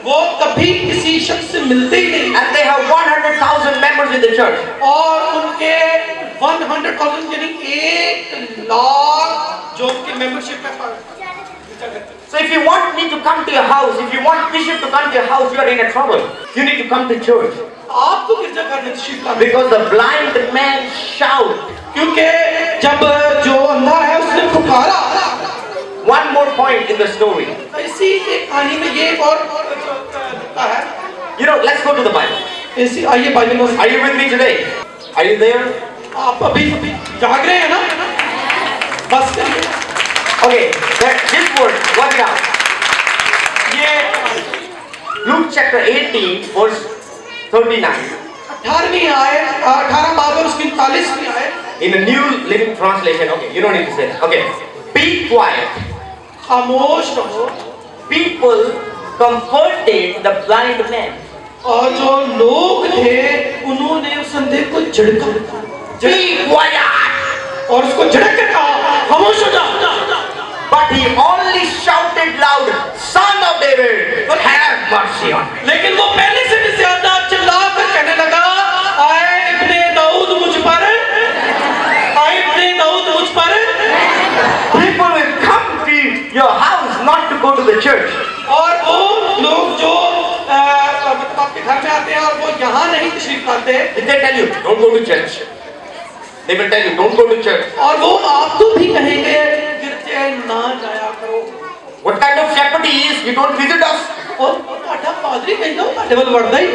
वो कभी किसी शख्स से मिलते ही नहीं। And they have 100,000 members in the church. और उनके 100,000 यानी 1,00,000 जो उनकी मेंबरशिप है। So if you want me to come to your house, if you want bishop to come to your house, you are in a trouble. You need to come to church. आपको गिरजाघर में तशरीफ लाना। Because the blind man shout. क्योंकि जब जो अंधा है उसने पुकारा। One more point in the story. इसी एक कहानी में ये एक और लिखा है। You know, let's go to the Bible. इसी आइए बाइबल में। Are you with me today? Are you there? आप अभी जाग रहे हैं ना? बस करिए। Okay, this word, work it out. ये Luke chapter 18, verse 39. 18वीं आयत 18 बाब और उसकी 39वीं आयत In a New Living Translation. Okay, you don't need to say that. Okay. Be quiet. खामोश रहो। People comforted the blind man. और जो लोग थे उन्होंने उस अंधे को झड़का। Be quiet. और उसको झड़क के कहा खामोश हो जा। But he only shouted loud, Son of David, have mercy on me. लेकिन वो पहले से भी ज्यादा चिल्ला कर कहने लगा, आए इब्ने दाऊद मुझ पर, आए इब्ने दाऊद मुझ पर। People will come to your house not to go to the church. और वो लोग जो आपके घर में आते हैं और वो यहाँ नहीं तशरीफ लाते, They tell you, don't go to church. They will tell you, don't go to church. और वो आपको भी कहेंगे गिरजे ना जाया करो। What kind of shepherd he is? You don't visit us. और पाठा पादरी कहता हूँ पाठे वाल वर्दा ही।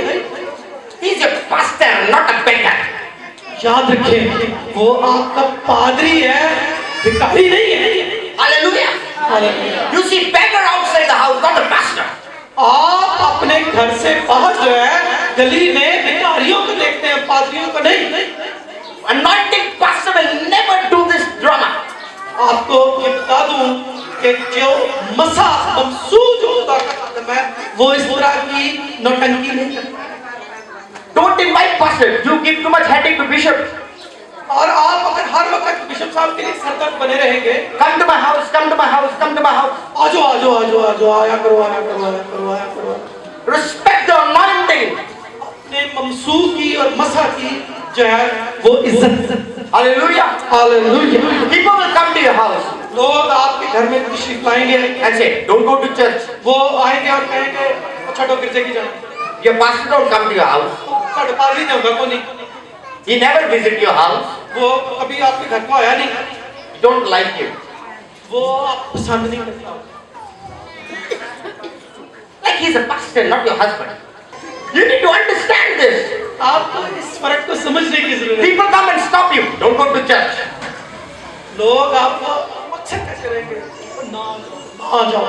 He is a pastor, not a beggar. याद रखें, वो आपका पादरी है, भिखारी नहीं है। Hallelujah. You see beggar outside the house, not a pastor. आप अपने घर से बाहर जो है गली में भिखारियों को देखते हैं, पादरियों को नहीं। Anointed pastor will never do this drama. आपको ये बता दूं कि जो मसा ममसू जो खुदा का खादम है वो इस तरह की नौटंकी नहीं करता। Don't invite pastor. You give too much headache to bishop. और आप अगर हर वक्त बिशप साहब के लिए सरदर्द बने रहेंगे, Come to my house, come to my house, come to my house. आजो आजो आजो आजो आया करो आया करो आया करो आया करो। Respect the anointing. अपने ममसू की और मसा की जो है वो इज्जत। Hallelujah. Hallelujah. People will come to your house लोग आपके घर में तशरीफ लाएंगे and say, don't go to church. वो आएंगे और कहेंगे छोटो गिरजे की जाना। Your pastor don't come to your house. साढ़े पादरी ने होगा कोई नहीं, He never visit your house. वो कभी आपके घर को आया नहीं, He don't like you. वो आप पसंद नहीं करता। Like he's a pastor, not your husband. You need to understand this. आपको इस फर्क को समझने की जरूरत है। People come and stop you. Don't go to church. लोग आपको अक्सर कहते रहेंगे ना जाओ।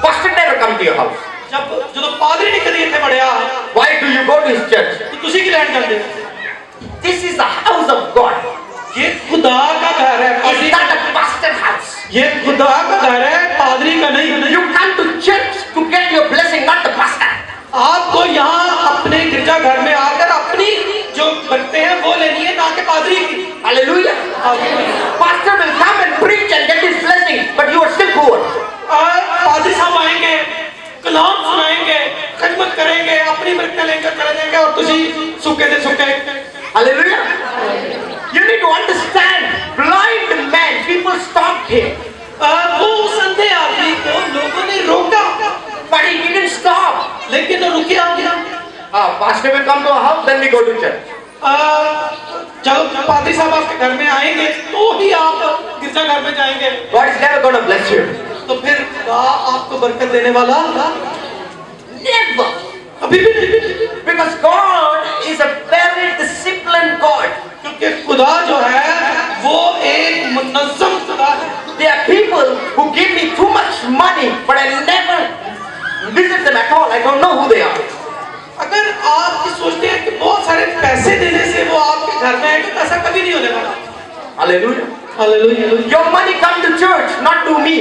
Pastor never come to your house. जब जो पादरी नहीं करिए थे बड़े Why do you go to his church? तो तुसी की लैंड कर दे। This is the house of God. ये खुदा का घर है, It's पादरी not a pastor house. ये खुदा का घर है, पादरी का नहीं। You come to church to get your blessing, not the pastor. आपको यहाँ अपने गिरजा घर में आकर अपनी जो बरकतें हैं वो लेनी है, ना कि पादरी की। Hallelujah. Pastor will come and preach and get his blessing, but you are still poor. पादरी साहब आएंगे, कलाम सुनाएंगे, खिदमत करेंगे, अपनी बरकतें लेकर चले जाएंगे और तुसी सूखे से सूखे। Hallelujah. You need to understand. Blind man, people stopped him. वो उस अंधे आदमी को लोगों ने रोका, But he didn't stop. लेकिन वो रुके आ गया। Pastor will come to our house, then we go to church. जब पादरी साहब आपके घर में आएंगे तो ही आप गिरजा घर में जाएंगे। God is never going to bless you. तो फिर खुदा आपको बरकत देने वाला Never. अभी भी नहीं। Because God is a very disciplined God. क्योंकि खुदा जो है वो एक मुनज़्ज़म खुदा है। There are people who give me too much money, but I never visit them at all. I don't know who they are. अगर आप ये सोचते हैं कि बहुत सारे पैसे देने से वो आपके घर में आएंगे तो ऐसा कभी नहीं होने वाला। Hallelujah. Hallelujah. Your money come to church, not to me.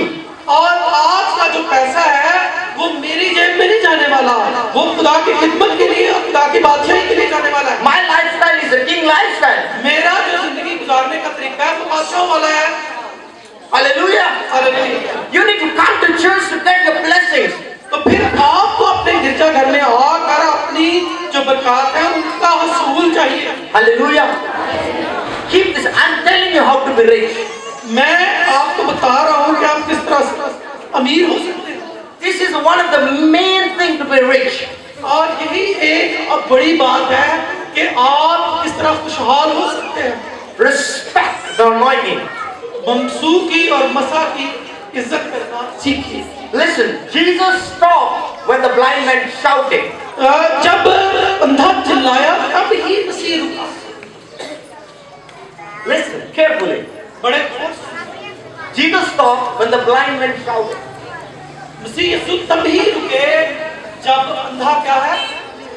और आज का जो पैसा है वो मेरी जेब में नहीं जाने वाला, वो खुदा की खिदमत के लिए और खुदा की बादशाही के लिए जाने वाला है। My lifestyle is a king lifestyle. मेरा जो जिंदगी गुजारने का तरीका है वो बादशाह वाला है। Hallelujah. Hallelujah. You need to come to church to get your blessings. तो फिर आपको अपने गिरजा घर में आकर अपनी जो बरकत है उनका हसूल चाहिए। Hallelujah. Keep this. I'm telling you how to be rich. मैं आपको बता रहा हूँ कि आप किस तरह से अमीर हो सकते हैं। This is one of the main thing to be rich. और यही एक बड़ी बात है कि आप किस तरह खुशहाल हो सकते हैं। Respect the anointing. ममसूकी और मसा की इज्जत करना सीखिए। Listen, Jesus stopped when the blind man shouted. जब अंधा चिल्लाया तब ही मसीह रुका। Listen carefully. बड़े Jesus stopped when the blind man shouted. मसीह यीशु तब ही रुके जब अंधा क्या है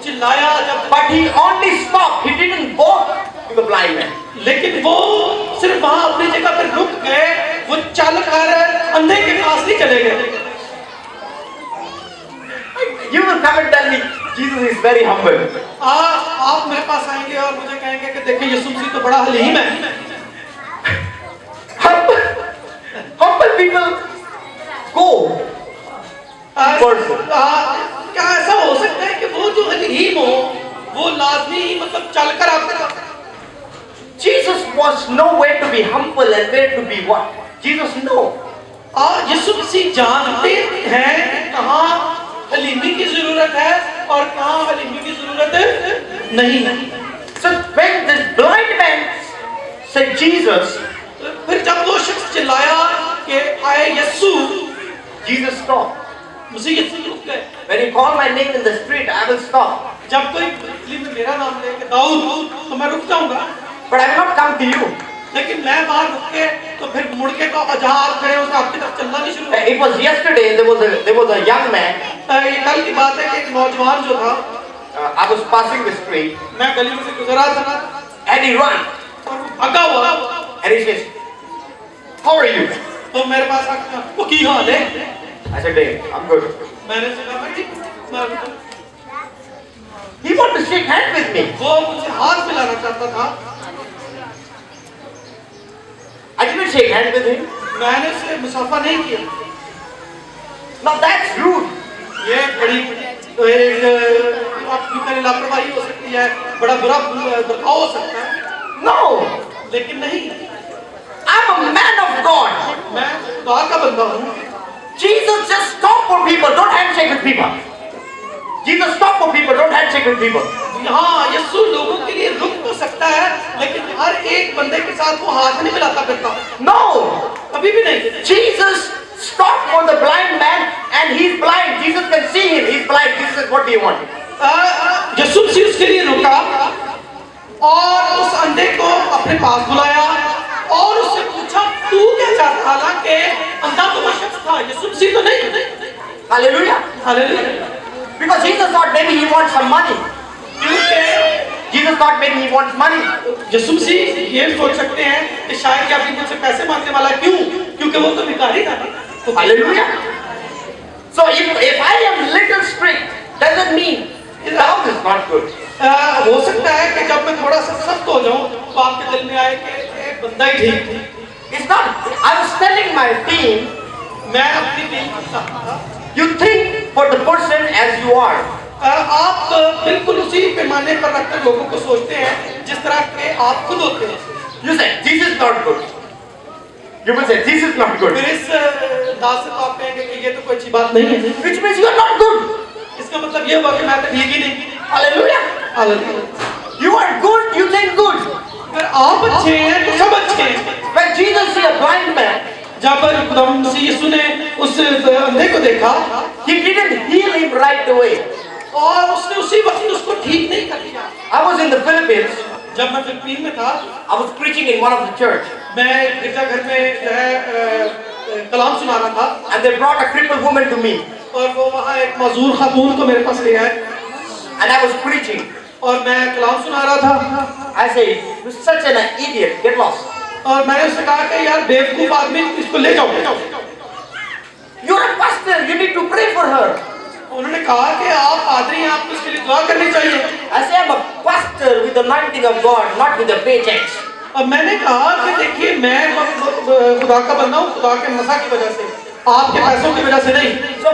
चिल्लाया। जब But he only stopped. He didn't go to the blind man. लेकिन वो सिर्फ वहां अपनी जगह पर रुक गए, वो चल कर अंधे के पास नहीं चले गए। You will come and tell me Jesus is very humble. आप मेरे पास आएंगे और मुझे कहेंगे कि देखिए यीशु मसीह तो बड़ा हलीम है। Humble people go. क्या ऐसा हो सकता है कि वो जो हलीम हो वो लाजमी मतलब चलकर आपका। Jesus was know where to be humble and where to be what. Jesus know. यीशु मसीह जानते हैं कहाँ हलीमी की जरूरत है और कहाँ हलीमी की जरूरत नहीं। So when the blind man said Jesus, फिर जब वो शख्स चिल्लाया कि आए यीशु, Jesus stopped. मसीह यीशु रुक गए। When you call my name in the street, I will stop. जब कोई गली में मेरा नाम ले कि दाऊद, तो मैं रुक जाऊंगा। But I will not come to you. लेकिन मैं बाहर रुक के तो फिर मुड़ के तो जहाँ आप खड़े हो उसका आपकी तरफ चलना नहीं शुरू। It was yesterday. There was a young man. ये कल की बात है कि एक नौजवान जो था, I was passing the street. मैं गली में से गुजरा था And he ran. और वो भागा हुआ And he says, "How are you?" तो मेरे पास आके वो की हाल है। I said, "Hey, I'm good." मैंने कहा मैं ठीक हूँ। He wanted to shake hands with me. वो मुझे हाथ मिलाना चाहता था। I didn't shake hands with him. मैंने उससे मुसाफा नहीं किया। Now that's rude. ये बड़ी एक आप कहीं लापरवाही हो सकती है, बड़ा बुरा बर्ताव हो सकता है। No. लेकिन नहीं, I'm a man of God. मैं खुदा का बंदा हूँ। Jesus just stop for people. Don't handshake with people. Jesus stop for people. Don't handshake with people. हाँ, यीशु लोगों के लिए रुक तो सकता है, लेकिन हर एक बंदे के साथ वो हाथ नहीं मिलाता फिरता। No. कभी भी नहीं। Jesus stopped for the blind man and he's blind. Jesus can see him. He's blind. Jesus says, "What do you want?" यीशु मसीह उसके लिए रुका और उस अंधे को अपने पास बुलाया और उससे पूछा तू क्या चाहता? हालांकि अंधा तो वो शख्स था, यीशु मसीह तो नहीं। Hallelujah. Hallelujah. Because Jesus thought maybe he wants some money. Jesus thought maybe he wants money. यीशु मसीह ये सोच सकते हैं कि शायद क्या मुझसे पैसे मांगने वाला है। क्यों? क्योंकि वो तो भिखारी था। तो Hallelujah. So if I am little strict, doesn't mean his house is not good. हो सकता है कि जब मैं थोड़ा सा सख्त हो जाऊं तो आपके दिल में आए कि एक बंदा ही ठीक। It's not. I was telling my team, मैं अपनी टीम के साथ था। you think for the person as you are. आप बिल्कुल उसी पैमाने पर रखकर लोगों को सोचते हैं जिस तरह के आप खुद होते हैं। You say this is not good. You will say this is not good. फिर इस दास से तो आप कहेंगे कि ये तो कोई अच्छी बात नहीं है। Which means you are not good. इसका मतलब ये हुआ कि मैं तो ठीक ही नहीं। Hallelujah. Hallelujah. You are good. You think good. अगर आप अच्छे हैं तो सब अच्छे हैं। When Jesus see a blind man, जब खुदावंद मसीह यीशु ने उस अंधे को देखा, he didn't heal him right away. और उसने उसी वक्त उसको ठीक नहीं कर दिया। I was in the Philippines. जब मैं फिलिपीन में था, I was preaching in one of the church, मैं गिरजाघर में जो है कलाम सुना रहा था and they brought a crippled woman to me, और वो वहाँ एक मजदूर खातून को मेरे पास ले आए and I was preaching. और मैं कलाम सुना रहा था। I say, "You're such an idiot. Get lost." और मैंने उससे कहा कि यार बेवकूफ आदमी, इसको ले जाओ। You're a pastor. You need to pray for her. उन्होंने कहा कि आप पादरी हैं, आपको इसके लिए दुआ करनी चाहिए। I say, "I'm a pastor with the anointing of God, not with the paychecks." अब मैंने कहा कि देखिए मैं खुदा का बंदा हूँ, खुदा के मसा की वजह से, आपके पैसों की वजह से नहीं। So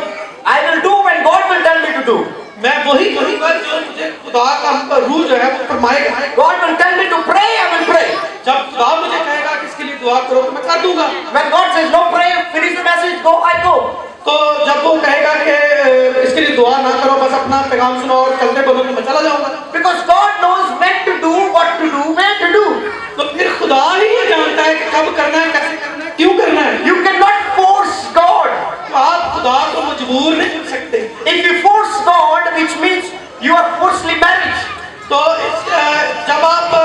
I will do when God will tell me to do. मैं वही करूँगा जो मुझे खुदा का रूह जो है वो फरमाएगा। God will tell me to pray, I will pray. जब खुदा मुझे कहेगा कि इसके लिए दुआ करो तो मैं कर दूंगा। When God says no pray, finish the message, go, I go. तो जब वो कहेगा कि इसके लिए दुआ ना करो, बस अपना पैगाम सुनो और चलते बोलो, तो मैं चला जाऊंगा। Because God knows when to do, what to do, when to do. तो फिर खुदा ही ये जानता है कि कब करना है, कैसे करना है, क्यों करना है। You cannot force God. तो आप खुदा को मजबूर नहीं कर सकते। If you force God, which means you are forcefully married. तो जब आप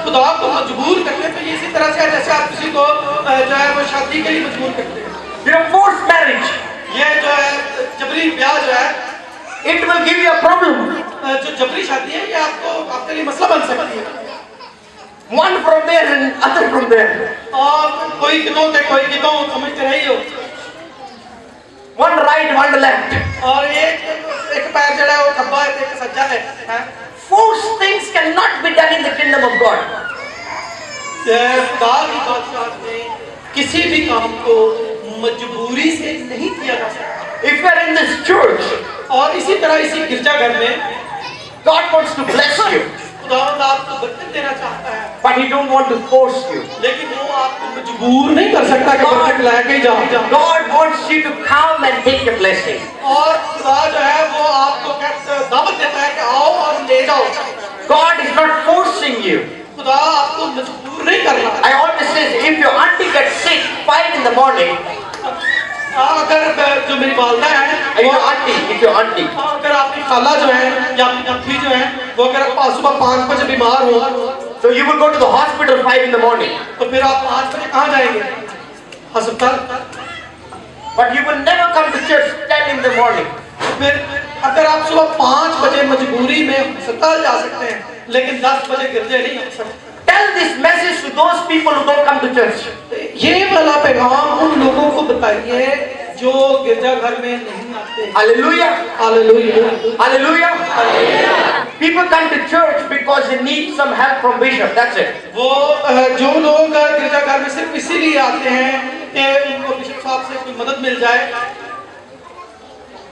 खुदा को मजबूर करते हैं तो ये इसी तरह से है जैसे आप किसी को जो है वो शादी के लिए मजबूर करते हैं। You know, forced marriage, ये जो है जबरी ब्याह जो है, it will give you a problem. जो जबरी शादी है ये आपको आपके लिए मसला बन सकती है। One from there and other from there. और कोई कितों से कोई कितों समझते रही हो। One right, one left. और एक पैर जड़ा है वो खब्बा है, एक सज्जा है। Forced things cannot be done in the kingdom of God. खुदा की बादशाहत में किसी भी काम को मजबूरी से नहीं किया जा सकता। If you are in this church, और इसी तरह इसी गिरजाघर में God wants to bless you, खुदावंद आपको बरकत देना चाहता है, but He don't want to force you. लेकिन वो आपको मजबूर नहीं कर सकता कि बरकत लाके जाओ। God wants you to come and take a blessing. और खुदा जो है वो आपको दावत देता है कि आओ और ले जाओ। God is not forcing you. खुदा आपको मजबूर नहीं कर रहा। I always say, if your auntie gets sick 5 in the morning, अगर जो मेरी वालदा है, if your auntie, अगर आपकी खाला जो है या आपकी अम्मी जो है वो अगर सुबह 5 बजे बीमार हो, so you will go to the hospital 5 in the morning. तो फिर आप 5 बजे कहाँ जाएंगे? अस्पताल। But you will never come to church 10 in the morning. फिर अगर आप सुबह 5 बजे मजबूरी में अस्पताल जा सकते हैं, लेकिन 10 बजे गिरजे नहीं आ सकते। Tell this message to those people who don't come to church. ये वाला पैगाम उन लोगों को बताइए जो गिरजाघर में नहीं आते। Hallelujah. Hallelujah. Hallelujah. People come to church because they need some help from bishop. That's it. वो जो लोग गिरजाघर में सिर्फ इसीलिए आते हैं कि उनको बिशप साहब से कोई मदद मिल जाए।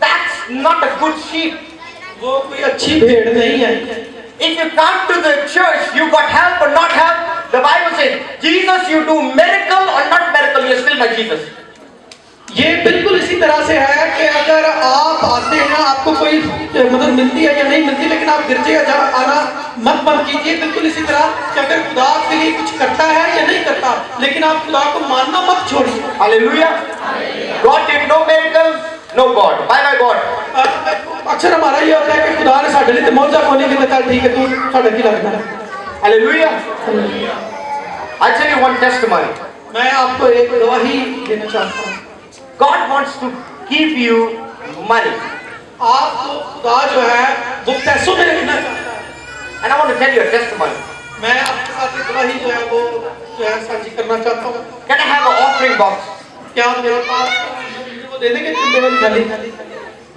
That's not a good sheep. वो कोई अच्छी भेड़ नहीं है। If you come to the church, you got help or not help. The Bible says, Jesus, you do miracle or not miracle, you're still my Jesus. ये बिल्कुल इसी तरह से है कि अगर आप आते हैं, आपको कोई मदद मिलती है या नहीं मिलती, लेकिन आप गिरजे आना मत बंद कीजिए। बिल्कुल इसी तरह कि अगर खुदा के लिए कुछ करता है या नहीं करता, लेकिन आप खुदा को मानना मत छोड़िए। Hallelujah. God did no miracles, no God. Bye bye God. अक्सर हमारा ये होता है कि खुदा ने साढ़े लिए मौजा कोने के लिए ठीक है, तू साढ़े की लगता है। Hallelujah. I tell you one testimony. मैं आपको एक गवाही देना चाहता हूँ। God wants to give you money. आपको खुदा जो है वो पैसों में रखना चाहता है। And I want to tell you a testimony. मैं आपके साथ एक गवाही जो है वो जो है साझी करना चाहता हूँ। Can I have an offering box? क्या मेरे पास वो दे देंगे चंदे वाली थाली?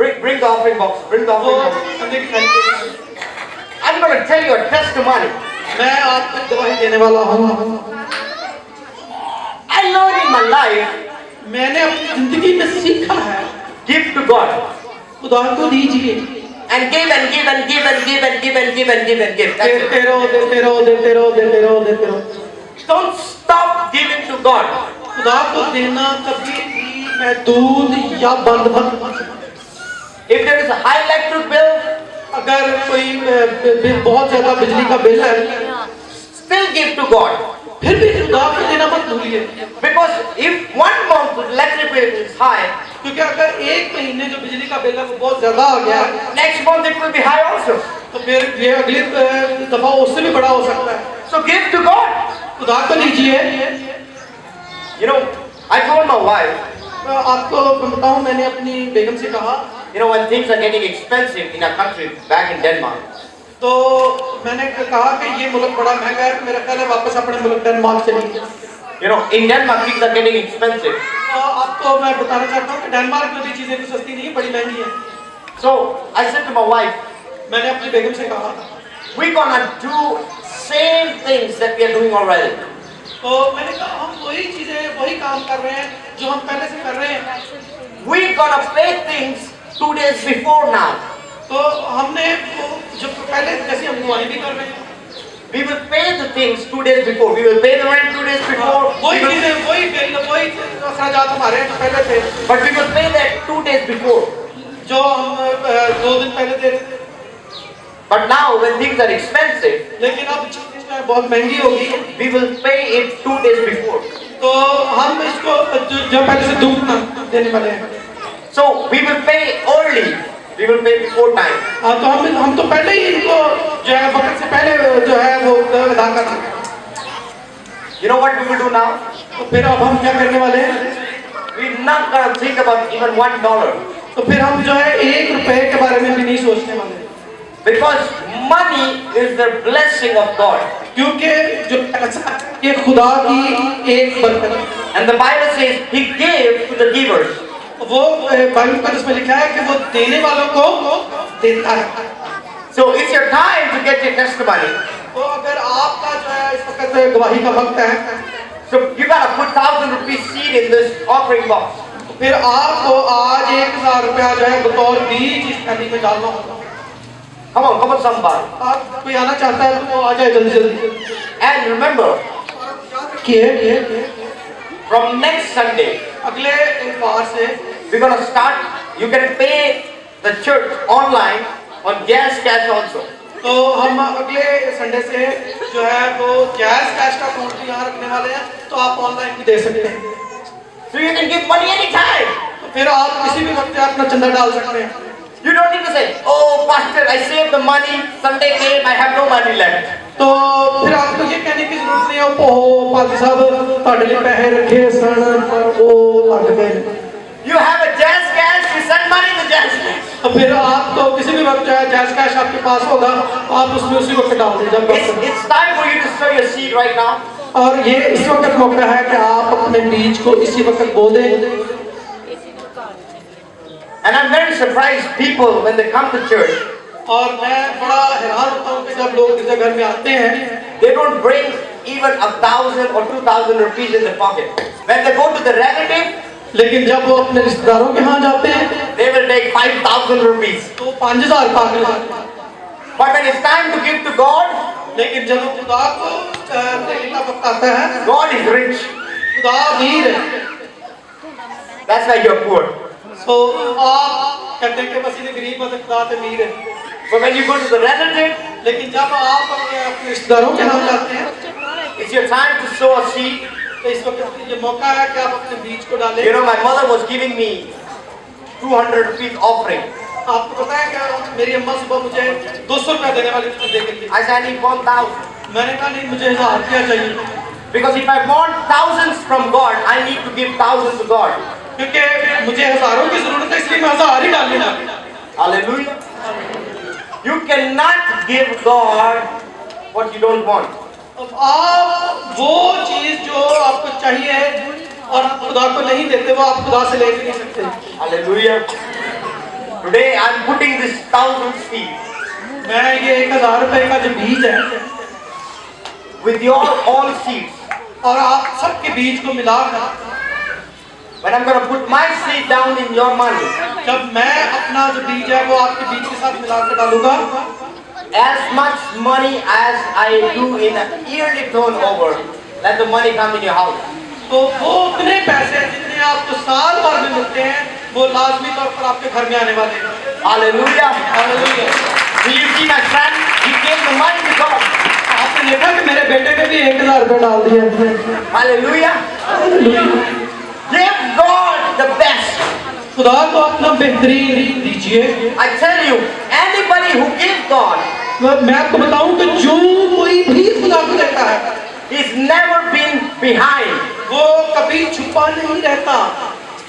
Bring the offering box. Bring the वो offering box. चंदे की थाली। I'm going to tell you a testimony. मैं आपको गवाही देने वाला हूँ। I learned in my life, मैंने अपनी जिंदगी में सीखा है, give to God. खुदा को दीजिए। And give and give and give and give and give and give and give and give. That's it. देते रहो, देते रहो, देते रहो, देते रहो, देते रहो। Don't stop giving to God. खुदा को देना कभी भी महदूद या बंद मत। If there is a high electric bill, अगर कोई बहुत ज्यादा बिजली का बिल है, still give to God. फिर भी खुदा को देना मत भूलिए। Because if 1 month electric bill is high, क्योंकि अगर एक महीने जो बिजली का बिल है वो बहुत ज्यादा आ गया, next month it will be high also. तो फिर ये अगली दफा उससे भी बड़ा हो सकता है। So give to God. खुदा को लीजिए। You know, I told my wife, आपको बताऊं, मैंने अपनी बेगम से कहा, you know, when things are getting expensive in our country, back in Denmark, तो मैंने कहा कि ये मुल्क बड़ा महंगा है, मेरा ख्याल है वापस अपने मुल्क डेनमार्क चलिए। you know, in Denmark things are getting expensive. तो आपको मैं बताना चाहता हूँ कि डेनमार्क में भी चीजें भी सस्ती नहीं है, बड़ी महंगी है। So I said to my wife, मैंने अपनी बेगम से कहा, we're gonna do same things that we are doing already. तो मैंने कहा हम वही चीजें वही काम कर रहे हैं जो हम पहले से कर रहे हैं। We're gonna pay things 2 days before now. तो हमने जो पहले अगुवाई भी कर रहे हैं। We will pay the things 2 days before. We will pay the rent 2 days before. वही We will- चीजें, वही बिल, वही अखराजात हमारे जो पहले थे, But we will pay that 2 days before. जो हम 2 दिन पहले दे रहे थे। But now when things are expensive, लेकिन अब चीजें जो है बहुत महंगी हो गई है, we will pay it 2 days before. तो हम इसको जो पहले से दुगना देने वाले हैं। So we will pay early. We will pay before time. हाँ, तो हम तो पहले ही इनको जो है वक्त से पहले जो है वो अदा कर देंगे। You know what we will do now? तो फिर अब हम क्या करने वाले हैं? We're not gonna think about even $1. तो फिर हम जो है 1 रुपए के बारे में भी नहीं सोचने वाले, Because money is the blessing of God. क्योंकि जो पैसा है, ये खुदा की एक बरकत है। And the Bible says He gave to the givers. वो बाइबल में इसमें लिखा है कि वो देने वालों को देता है। So it's your time to get your testimony. तो अगर आपका जो है इस वक्त गवाही का वक्त है, So you gotta put 1,000 rupees seed in this offering box. तो फिर आपको आज 1,000 रुपया जो है बतौर बीज इस थैली में डालना होगा। Come on, somebody. आप कोई आना चाहता है तो वो आ जाए जल्दी जल्दी। And remember, कि from next Sunday, अगले इतवार से we're gonna start. You can pay the church online on gas cash also. तो हम अगले संडे से जो है वो गैस कैश का अकाउंट भी यहाँ रखने वाले हैं, तो आप ऑनलाइन भी दे सकते हैं। So you can give money anytime. तो फिर आप किसी भी वक्त अपना चंदा डाल सकते हैं। You don't need to say, "Oh, Pastor, I saved the money. Sunday came, I have no money left." तो फिर आपको ये कहने की जरूरत नहीं है, ओ पादी साहब ਤੁਹਾਡੇ ਲਈ ਪੈਸੇ ਰੱਖੇ ਸਨ ਪਰ ਉਹ ਲੱਗ ਗਏ। You have a jazz cash. You send money to jazz cash. तो फिर आप तो किसी भी वक्त चाहे जैस कैश आपके पास होगा, आप उसमें उसी वक्त डाल दीजिए। It's time for you to sow your seed right now. और ये इस वक्त मौका है कि आप अपने बीज को इसी वक्त बो दें। And I'm very surprised people when they come to church, और मैं बड़ा हैरान होता हूँ कि जब लोग गिरजा घर में आते हैं, they don't bring even 1,000 or 2,000 rupees in their pocket. When they go to the relative, लेकिन जब वो अपने रिश्तेदारों के यहाँ जाते हैं they will take 5,000 rupees. तो 5,000 पा के लाते हैं। But when it's time to give to God, लेकिन जब वो खुदा को देने का वक्त आता है, God is rich. खुदा अमीर है। That's why you're poor. तो आप कहते हैं कि बस ये गरीब मतलब खुदा तो अमीर है। But when you go to the relative, लेकिन जब आप अपने रिश्तेदारों के यहाँ जाते हैं, it's your time to sow a seed. तो इस वक्त ये मौका है कि आप अपने बीज को डालें। You know, my mother was giving me 200 rupees offering. आपको पता है कि मेरी अम्मा सुबह मुझे 200 रुपया देने वाली थी देकर के। I said, I need 1,000. मैंने कहा नहीं, मुझे 1000 रुपया चाहिए, Because if I want thousands from God, I need to give thousands to God. क्योंकि मुझे हजारों की जरूरत है, इसलिए मैं 1000 ही डालूंगा। Hallelujah. You cannot give God what you don't want. अब आप वो चीज जो आपको चाहिए और आप खुदा को नहीं देते, वो आप खुदा से ले नहीं सकते। Hallelujah. Today I am putting this 1,000 seeds मैं ये 1000 रुपए का जो बीज है with your all seeds. और आप सबके बीज को मिलाकर, When I'm going to put my seed down in your money, जब मैं अपना जो बीज है वो आपके बीज के साथ मिलाकर डालूंगा, as much money as I do in a yearly turnover, let the money come in your house. तो वो उतने पैसे जितने आपको साल भर में मिलते हैं, वो लाजमी तौर पर आपके घर में आने वाले हैं। Hallelujah. Hallelujah. Do you see my son? He gave the money to God. आपने देखा कि मेरे बेटे ने भी 1000 रुपए डाल दिए। Hallelujah. Hallelujah. Give God the best. खुदा को अपना बेहतरीन दीजिए। I tell you, anybody who gives God, मैं आपको बताऊं कि जो कोई भी खुदा को देता है, he's never been behind. वो कभी छुपा नहीं रहता।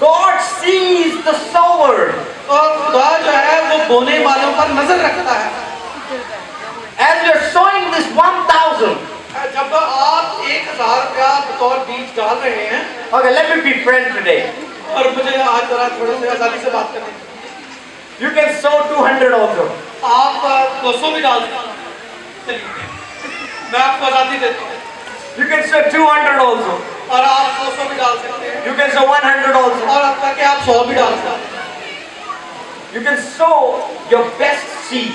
God sees the sower. और खुदा जो है वो बोने वालों पर नजर रखता है। As you're sowing this 1,000, जब आप 1000 रुपया बतौर बीज डाल रहे हैं, okay, let me be frank today. और मुझे आज जरा थोड़े से आजादी से बात करनी है। You can sow 200 also. आप 200 भी डाल सकते हैं। चलिए, मैं आपको आजादी देता हूँ। You can sow 200 also. और आप 200 भी डाल सकते हैं। You can sow 100 also. और अब तक आप 100 भी डाल सकते हैं। You can sow your best seed.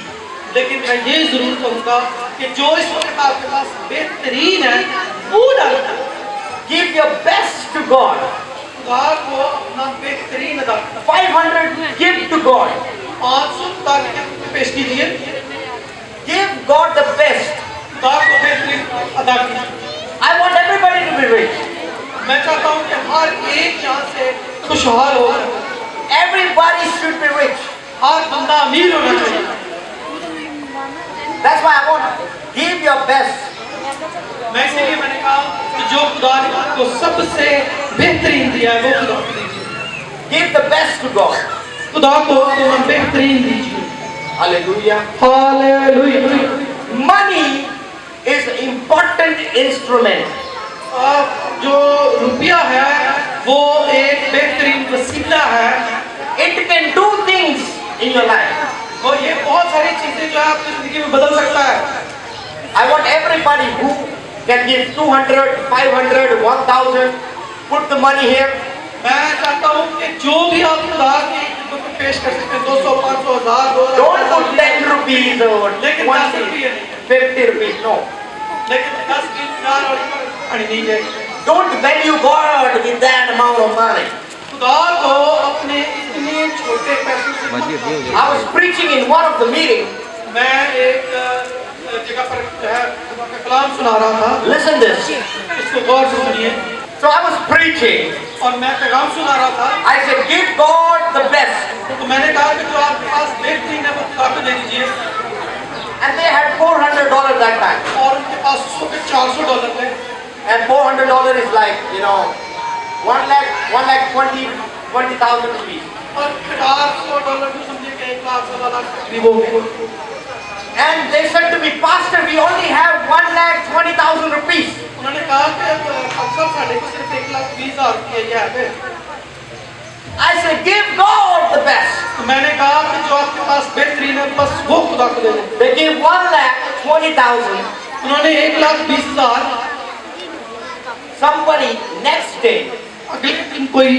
लेकिन मैं ये जरूर कहूँगा कि जो इस वक्त आपके पास बेहतरीन है वो डालो। Give your best to God. खुदा को अपना बेहतरीन अदा करो। 500 give to God. 500 खुदा के पेश कीजिए। Give God the best. खुदा को बेहतरीन अदा कीजिए। I want everybody to be rich. मैं चाहता हूँ कि हर एक यहाँ से खुशहाल हो। Everybody should be rich. हर बंदा अमीर होना चाहिए। That's why I want give your best. मैं इसीलिए मैंने कहा कि जो खुदा ने आपको सबसे बेहतरीन दिया है वो खुदा को दीजिए। Give the best to God. खुदा को तुम बेहतरीन दीजिए। Hallelujah. Hallelujah. Money is an important instrument. जो रुपया है वो एक बेहतरीन वसीला है। It can do things in your life. और ये बहुत सारी चीजें जो है आपकी जिंदगी में बदल सकता है। I want everybody who can give 200, 500, 1000, put the money here. मैं चाहता हूँ कि जो भी आप खुदा की खिदमत में पेश कर सकते हैं 200, 500, 1000, 2000, Don't put 10 rupees or लेकिन 10 रुपये 50 rupees. No. लेकिन 10, 20, 50 और नहीं है। Don't value God with that amount of money. खुदा को अपने इतने छोटे पैसों से I was preaching in one of the meetings. मैं एक जगह पर जो है खुदा का कलाम सुना रहा था। Listen this. इसको गौर से सुनिए। So I was preaching. और मैं पैगाम सुना रहा था। I said, give God the best. तो मैंने कहा कि जो आपके पास बेहतरीन है वो खुदा को दे दीजिए। And they had $400 that time. और उनके पास $400 थे। And $400 is like, you know, 1,20,000 rupees. और $400 भी समझिए कि 1 लाख सवा लाख तकरीब हो गए। And they said to me, Pastor, we only have 1,20,000 rupees. उन्होंने कहा कि अक्सर साढ़े को सिर्फ 1,20,000 रुपये है। I said, give God the best. तो मैंने कहा कि जो आपके पास बेहतरीन है बस वो खुदा को दे दो। They gave 1,20,000. उन्होंने 1,20,000। Somebody next day अगले दिन कोई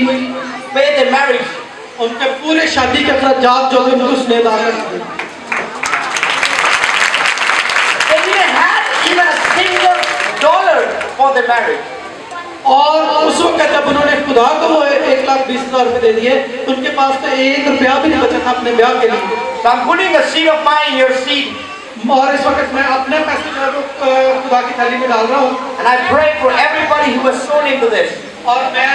paid their marriage. उनके पूरे शादी के खर्चात जो थे उनको उसने अदा कर दिए। They didn't have even a single dollar for their marriage. और उस वक्त जब उन्होंने खुदा को वो 1,20,000 रुपये दे दिए उनके पास तो 1 रुपया भी नहीं बचा था अपने ब्याह के लिए। So I'm putting a seed of mine in your seed. और इस वक्त मैं अपने पैसे जो है वो खुदा की थाली में डाल रहा हूँ। And I pray for everybody who has sown into this. और मैं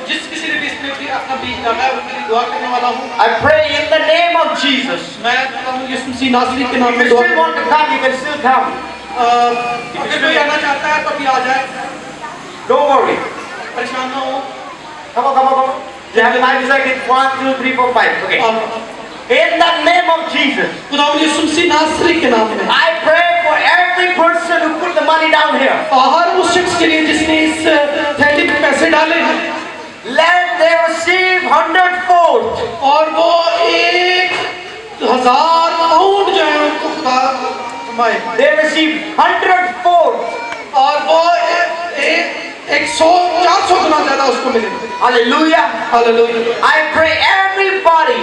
जिस किसी ने भी इसमें भी अपना बीज डाला है उनके लिए दुआ करने वाला हूँ। I pray in the name of Jesus. मैं यीशु मसीह नासरी के नाम If में you दुआ still want to come, you can still come. अगर कोई आना चाहता है तो भी आ जाए। Don't worry. परेशान ना हो। Come on, come on, come on. You have 5 seconds. 1, 2, 3, 4, 5. Okay. In the name of Jesus. खुदावंद यीशु मसीह नासरी के नाम में। I pray for every person who put the money down here. हर उस शख्स के लिए जिसने इस थैली में पैसे डाले हैं। Let they receive 100-fold. और वो 1,000 पाउंड जो है उनको खुदा कमाए। They receive 100-fold. और वो 100-400 गुना ज्यादा उसको मिले। Hallelujah. Hallelujah. I pray everybody.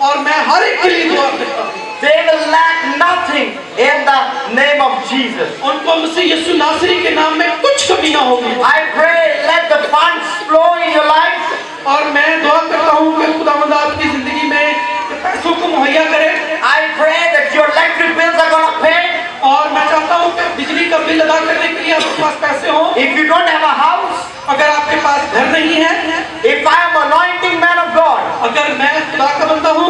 और मैं हर एक के लिए दुआ करता हूँ। They will lack nothing in the name of Jesus. उनको मसीह यीशु नासरी के नाम में कुछ कमी ना होगी। I pray let the funds flow in your life. और मैं दुआ करता हूँ कि खुदावंद आपकी जिंदगी में पैसों को मुहैया करे। I pray that your electric bills are going to pay. और मैं चाहता हूँ कि बिजली का बिल अदा करने के लिए आपके पास पैसे हों। If you don't have a house, अगर आपके पास घर नहीं है, if I am anointing man of God, अगर मैं खुदा का बंदा हूँ,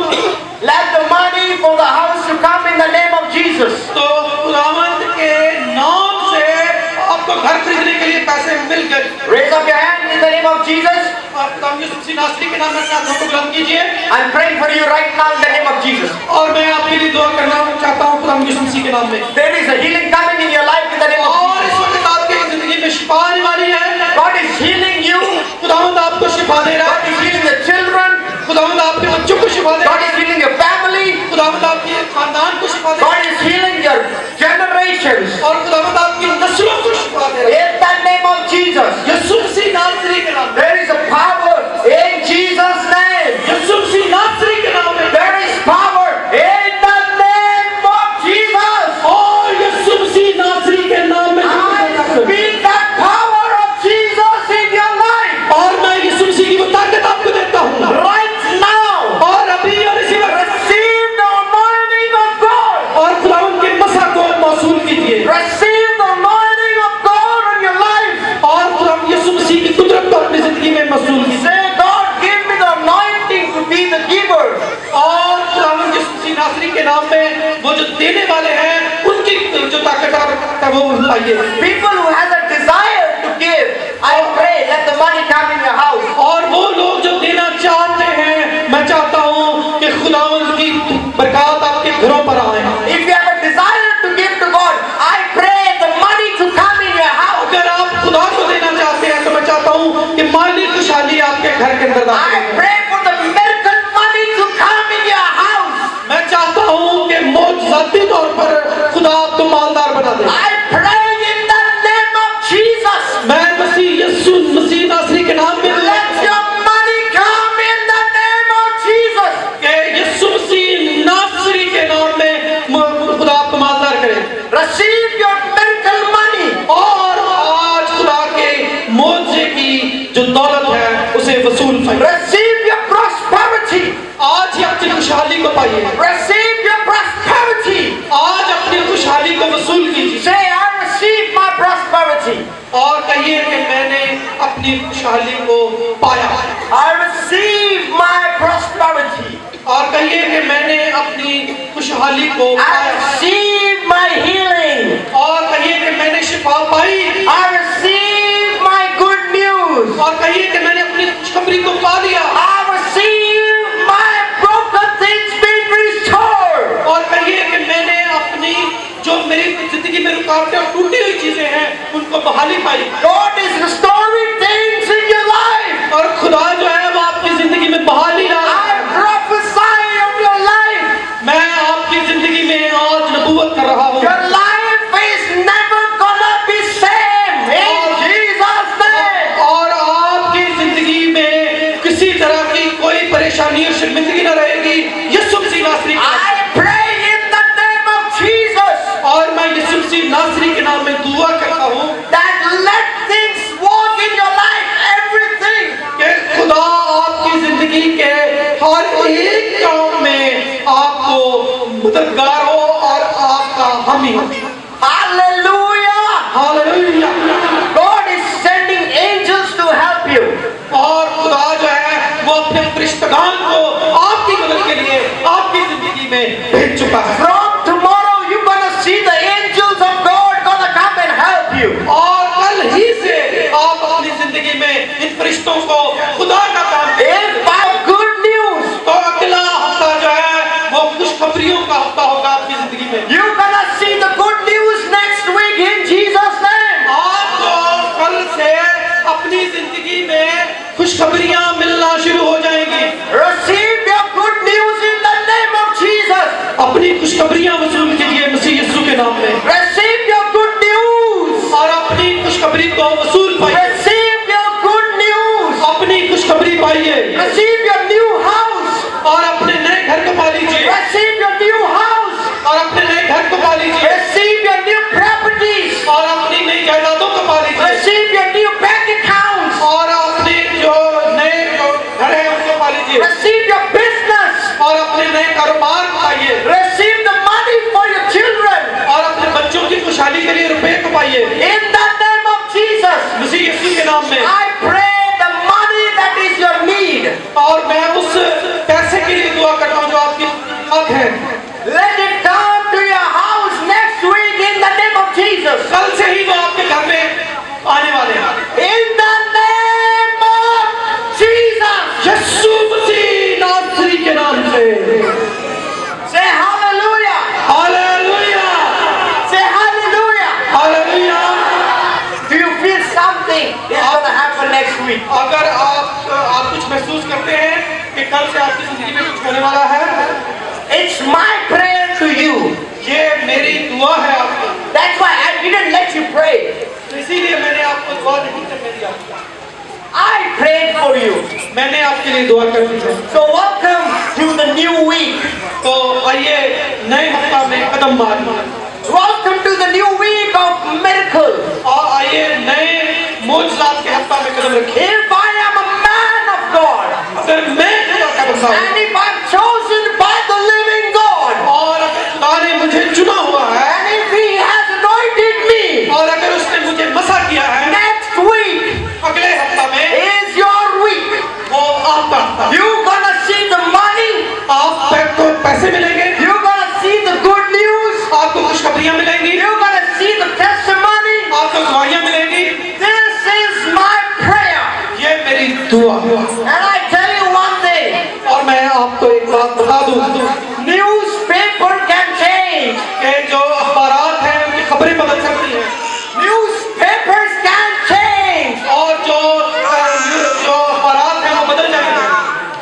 let the money for the house to come in the name of Jesus. तो खुदावंद के नाम से आपको घर खरीदने के लिए पैसे मिल गए। Raise up your hand in the name of Jesus. आप खुदावंद यीशु मसीह नासरी के नाम में अपने हाथों को बुलंद कीजिए। I'm praying for you right now in the name of Jesus. और मैं आपके लिए दुआ करना चाहता हूँ खुदावंद यीशु मसीह के नाम में। There is a healing coming in your life in the name of और इस Jesus. वक्त आपकी जिंदगी में शिफा आने वाली है। God is healing you. खुदावंद आपको शिफा दे रहा God है। is healing the children. खुदावंद आपके बच्चों को शिफा दे रहा God है। is healing your family. खुदावंद आपके खानदान को शिफा दे रहा God is healing your generations. है। और खुदावंद आपकी नस्लों को शिफा दे रहा है। In the name of Jesus. यीशु मसीह नासरी के नाम में। There is a power in Jesus' name. यीशु मसीह नासरी के नाम में। There is power in the name of वो पाइए। People who has a desire to give, I pray let the money come in your house. और वो लोग जो देना चाहते हैं, मैं चाहता हूँ कि खुदावंद की बरकत आपके घरों पर आए। If you have a desire to give to God, I pray the money to come in your house. अगर आप खुदा को देना चाहते हैं तो मैं चाहता हूँ कि माली खुशहाली आपके घर के अंदर दाखिल I हो। pray for the miracle money to come in your house. मैं चाहता हूँ कि मौजूदी तौर पर खुदा आपको मालदार बना दे। I pray in the name of Jesus. मैं मसीह नासरी के नाम में Let your money come in the name of Jesus. कि यीशु मसीह नासरी के नाम में खुदा आपको मालदार करे। Receive your miracle money. और आज खुदा के मौजे की जो दौलत है उसे वसूल पाइए। Receive your prosperity. आज ही अपनी खुशहाली को पाइए। Receive your prosperity. आज अपनी खुशहाली को वसूल कीजिए। Say, I receive my prosperity. और कहिए कि मैंने अपनी खुशहाली को पाया। I receive my prosperity. और कहिए कि मैंने अपनी खुशहाली को I पाया। receive my healing. और कहिए कि मैंने शिफा पाई। I receive my good news. और कहिए कि मैंने अपनी खुशखबरी को पा लिया। I receive my broken things being restored. और कहिए कि मैंने अपनी जो मेरी जिंदगी में रुकावटें और टूटी हुई चीजें हैं उनको बहाली पाई। God is restoring things in your life. और खुदा जो है वो आपकी जिंदगी में बहाली ला रहा I है। prophesy of your life. मैं आपकी जिंदगी में आज नबूवत कर रहा हूँ। Your life is never gonna be same in Jesus' name. और आपकी जिंदगी में किसी तरह की कोई परेशानी और शर्मिंदगी न रहेगी। यीशु मसीह नासरी के नाम I pray in the name of Jesus में। और मैं यीशु मसीह नासरी के नाम में दुआ करता हूँ that let things walk in your life, everything. कि खुदा आपकी जिंदगी के हर एक काम में आपको मददगार हो और आपका हामी हो। Hallelujah. Hallelujah. God is sending angels to help you. और खुदा जो है वो अपने फरिश्तगान को आपकी मदद के लिए आपकी जिंदगी में भेज चुका है। From tomorrow you're gonna see the angels of God gonna come and help you. और कल ही से आप अपनी जिंदगी में इन फरिश्तों को खुदा का काम If by good news, तो अगला हफ्ता जो है वो खुशखबरियों का हफ्ता होगा आपकी जिंदगी में। you're gonna see the good news next week in Jesus' name. आपको कल से अपनी जिंदगी में खुशखबरियां मिलना शुरू हो जाएंगी। Receive your good news in the name of Jesus. अपनी खुशखबरियां वसूल कीजिए मसीह यीशु के नाम में। Receive your good news. और अपनी खुशखबरी को वसूल पाइए। Receive your good news. अपनी खुशखबरी पाइए। Receive your new house. और अपने नए घर को पा लीजिए। Receive your new house. और अपने नए घर को पा लीजिए। Receive your new properties. और अपनी नई जायदादों को पा लीजिए। Receive your new bank accounts. और अपने जो नए जो घर है उनको पा लीजिए। Receive your business. और अपने नए कारोबार को पाइए। Receive the money for your children. और अपने बच्चों की खुशहाली के लिए रुपए को पाइए In the name of Jesus. मसीह यीशु के नाम में। I pray the money that is your need. और मैं उस पैसे के लिए दुआ करता हूँ जो आपकी हक है। Let it come to your house next week in the name of Jesus. कल से ही वो आपके घर में आने वाले हैं। In the name of Jesus. यीशु मसीह नासरी के नाम से। Say hallelujah. Hallelujah. Say hallelujah. Hallelujah. Do you feel something is going to happen next week? अगर आप कुछ महसूस करते हैं कि कल से आपकी जिंदगी में कुछ होने वाला है, It's my prayer to you. ये मेरी दुआ है आपको। That's why I didn't let you pray. तो इसीलिए मैंने आपको दुआ नहीं करने दिया। I prayed for you. मैंने आपके लिए दुआ कर दी है। So welcome to the new week. तो आइए नए हफ्ता में कदम मारिए। Welcome to the new week of miracle. और आइए नए मोजज़ात के हफ्ता में कदम रखिए। If I am a man of God, अगर मैं खुदा का बंदा हूँ and if I'm chosen by the living God, और अगर खुदा ने मुझे चुना हुआ है and if He has anointed me, और अगर उसने मुझे मसा किया है, next week अगले हफ्ता में is your week. वो आपका हफ्ता। You're gonna see the money. आपको पैसे मिलेंगे, You're gonna see the good news. आपको खुशखबरियां मिलेंगी, You're gonna see the testimony. दुआ। And I tell you one thing, और मैं आपको एक बात बता दूं, newspaper can change. कि जो अखबारात हैं उनकी खबरें बदल सकती हैं, Newspapers can change. और जो अखबारात हैं वो बदल जाएंगे,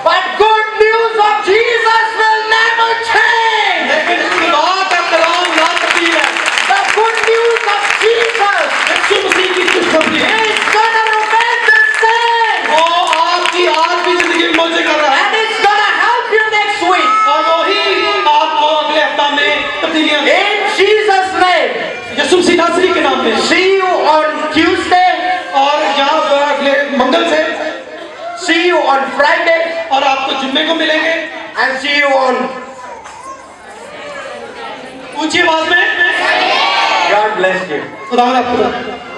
But good news of Jesus will never change. लेकिन खुदा का कलाम ना तब्दील है। The good news of Jesus यीशु मसीह की खुशखबरी is gonna remain the same. वो आपकी आज भी जिंदगी में मौजे कर रहा है, And it's gonna help you next week. और वो ही आपको अगले हफ्ता में तब्दीलियां देगा। In Jesus' name. यीशु मसीह नासरी के नाम में। See you on Tuesday. और यहाँ पर अगले मंगल से, See you on Friday. और आपको जुम्मे को मिलेंगे And see you on. ऊंची आवाज में। God bless you. खुदा आपको